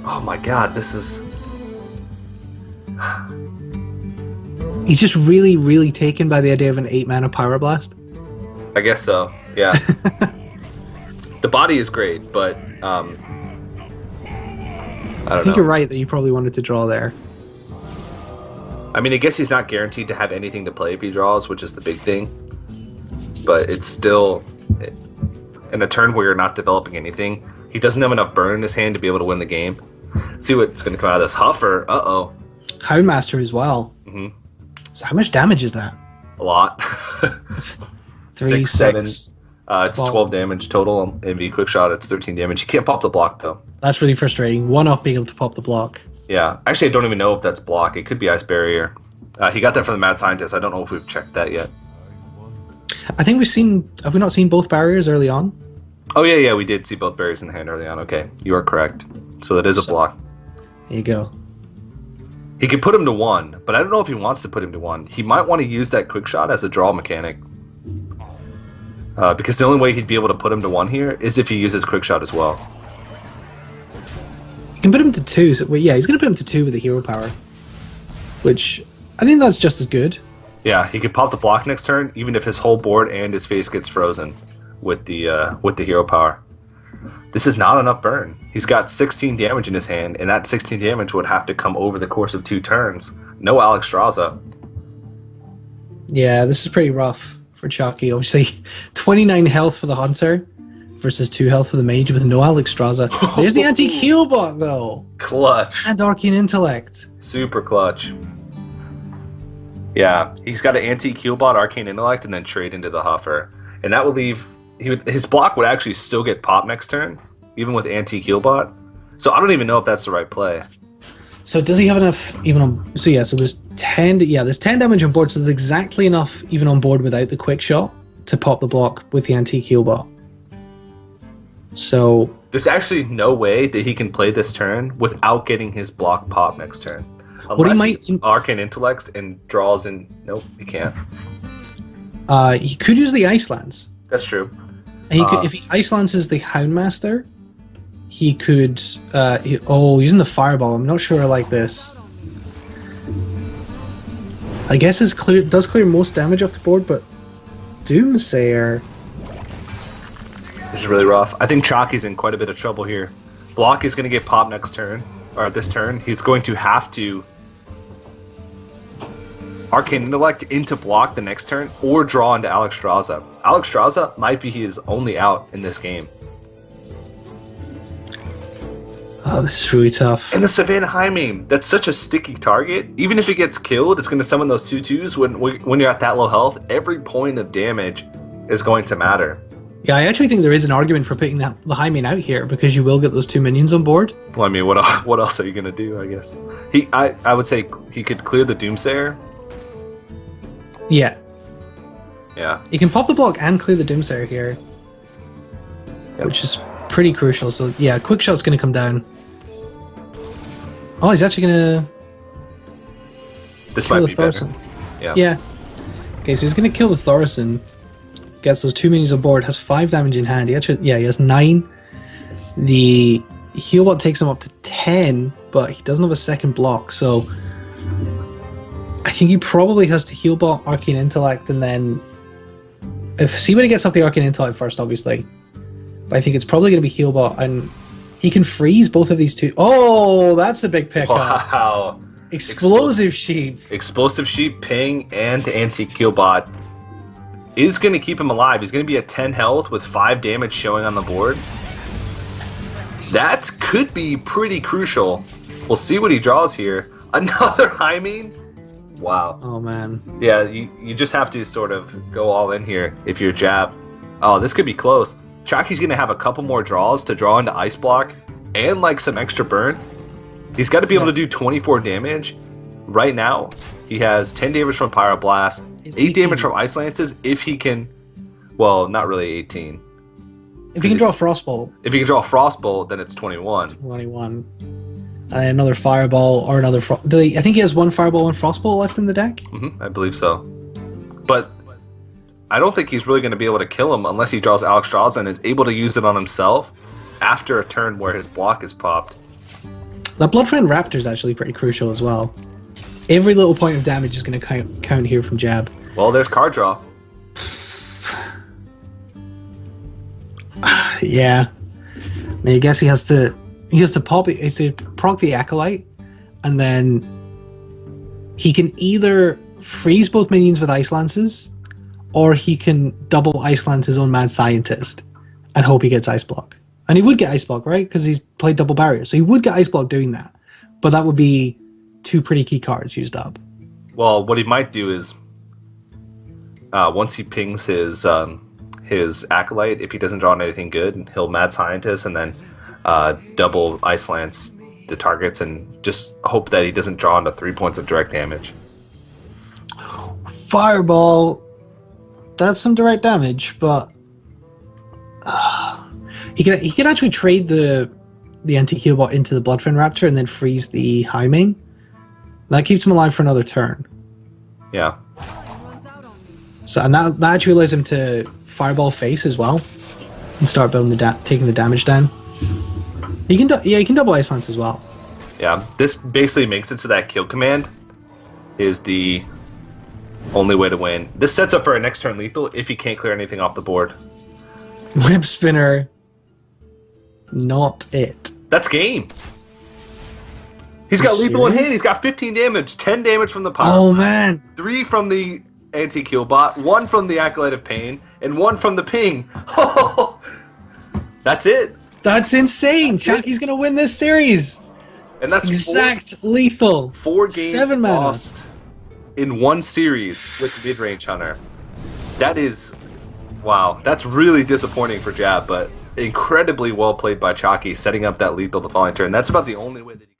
Oh my god, this is... He's just really, really taken by the idea of an 8-mana Pyroblast. I guess so, yeah. The body is great, but... I don't know. You're right that you probably wanted to draw there. I mean, I guess he's not guaranteed to have anything to play if he draws, which is the big thing. But it's still... In a turn where you're not developing anything, he doesn't have enough burn in his hand to be able to win the game. Let's see what's going to come out of this. Huffer, uh-oh. Houndmaster as well. Mm-hmm. So how much damage is that? A lot. 3, 6, 7. 6. It's 12 damage total. MV quick shot, it's 13 damage. You can't pop the block, though. That's really frustrating. One off being able to pop the block. Yeah. Actually, I don't even know if that's block. It could be Ice Barrier. He got that from the Mad Scientist. I don't know if we've checked that yet. I think we've seen... Have we not seen both barriers early on? Oh, yeah, we did see both barriers in the hand early on. Okay, you are correct. So that is a block. There you go. He could put him to 1, but I don't know if he wants to put him to 1. He might want to use that quick shot as a draw mechanic. Because the only way he'd be able to put him to 1 here is if he uses quick shot as well. You can put him to 2. So, well, yeah, he's going to put him to 2 with the hero power. Which, I think that's just as good. Yeah, he can pop the block next turn, even if his whole board and his face gets frozen with the hero power. This is not enough burn. He's got 16 damage in his hand, and that 16 damage would have to come over the course of 2 turns. No Alexstrasza. Yeah, this is pretty rough for Chakki. Obviously, 29 health for the Hunter versus 2 health for the Mage with no Alexstrasza. There's the antique heal bot, though. Clutch. And Arcane Intellect. Super clutch. Yeah, he's got an antique heal bot, Arcane Intellect, and then trade into the Huffer. And that would leave... his block would actually still get popped next turn, even with antique heal bot. So I don't even know if that's the right play. So does he have enough even on... So yeah, so there's 10... Yeah, there's 10 damage on board, so there's exactly enough even on board without the quick shot to pop the block with the antique heal bot. So... There's actually no way that he can play this turn without getting his block pop next turn. What he might... Arcane Intellects and draws in... Nope, he can't. He could use the Ice Lance. That's true. And he could, if he Ice Lances the Houndmaster, he could... using the Fireball. I'm not sure I like this. I guess it does clear most damage off the board, but Doomsayer... This is really rough. I think Chakki's in quite a bit of trouble here. Block is going to get popped next turn, or this turn. He's going to have to Arcane Intellect into block the next turn, or draw into Alexstrasza. Alexstrasza might be his only out in this game. Oh, this is really tough. And the Savannah Highmane, that's such a sticky target. Even if it gets killed, it's going to summon those 2/2s. When you're at that low health, every point of damage is going to matter. Yeah, I actually think there is an argument for picking the Highmane out here, because you will get those 2 minions on board. Well, I mean, what else are you going to do, I guess? I would say he could clear the Doomsayer. Yeah. Yeah. You can pop the block and clear the Doomsayer here. Yep. Which is pretty crucial. So, yeah, quick shot's going to come down. Oh, he's actually going to... This might be better. Yeah. Yeah. Okay, so he's going to kill the Thorson. Gets those 2 minions on board. Has 5 damage in hand. He has 9. The Healbot takes him up to 10, but he doesn't have a second block, so... I think he probably has to Healbot, Arcane Intellect, and then... see when he gets off the Arcane Intellect first, obviously. But I think it's probably going to be Healbot, and he can freeze both of these 2. Oh, that's a big pickup. Wow. Explosive Sheep. Explosive Sheep, Ping, and Antique Healbot is going to keep him alive. He's going to be at 10 health with 5 damage showing on the board. That could be pretty crucial. We'll see what he draws here. Another Highmane? Wow. Oh, man. Yeah, you just have to sort of go all in here if you're Jab. Oh, this could be close. Chakki's going to have a couple more draws to draw into Ice Block and like some extra burn. He's got to be able to do 24 damage. Right now, he has 10 damage from Pyroblast, 8 damage from Ice Lances if he can... Well, not really 18. If he can draw Frostbolt. If he can draw Frostbolt, then it's 21. 21. and then another Fireball or another I think he has one Fireball and Frostball left in the deck. I believe so. But I don't think he's really going to be able to kill him unless he draws Alexstrasza and is able to use it on himself after a turn where his block is popped. The Bloodfiend Raptor is actually pretty crucial as well. Every little point of damage is going to count here from Jab. Well, there's card draw. Yeah. I mean, I guess he has to pop it. He has to proc the Acolyte, and then he can either freeze both minions with Ice Lances, or he can double Ice Lance his own Mad Scientist and hope he gets Ice Block. And he would get Ice Block, right? Because he's played double barrier. So he would get Ice Block doing that. But that would be 2 pretty key cards used up. Well, what he might do is once he pings his Acolyte, if he doesn't draw anything good, he'll Mad Scientist and then double Ice Lance the targets and just hope that he doesn't draw into 3 points of direct damage. Fireball, that's some direct damage, but he could actually trade the Anti-Healbot into the Bloodfiend Raptor and then freeze the Highmane. That keeps him alive for another turn. Yeah. So and that actually allows him to Fireball face as well and start building taking the damage down. He can double Ice Lance as well. Yeah, this basically makes it so that kill command is the only way to win. This sets up for a next turn lethal if he can't clear anything off the board. Web Spinner, not it. That's game. He's got lethal in hand. He's got 15 damage, 10 damage from the power. Oh man, 3 from the Anti-Killbot, 1 from the Acolyte of Pain, and 1 from the ping. That's it. That's insane. Chakki's gonna win this series. And that's exact lethal. 4 games 7 mana lost in one series with Mid-Range Hunter. That is, wow. That's really disappointing for Jab, but incredibly well played by Chakki, setting up that lethal the following turn. That's about the only way that he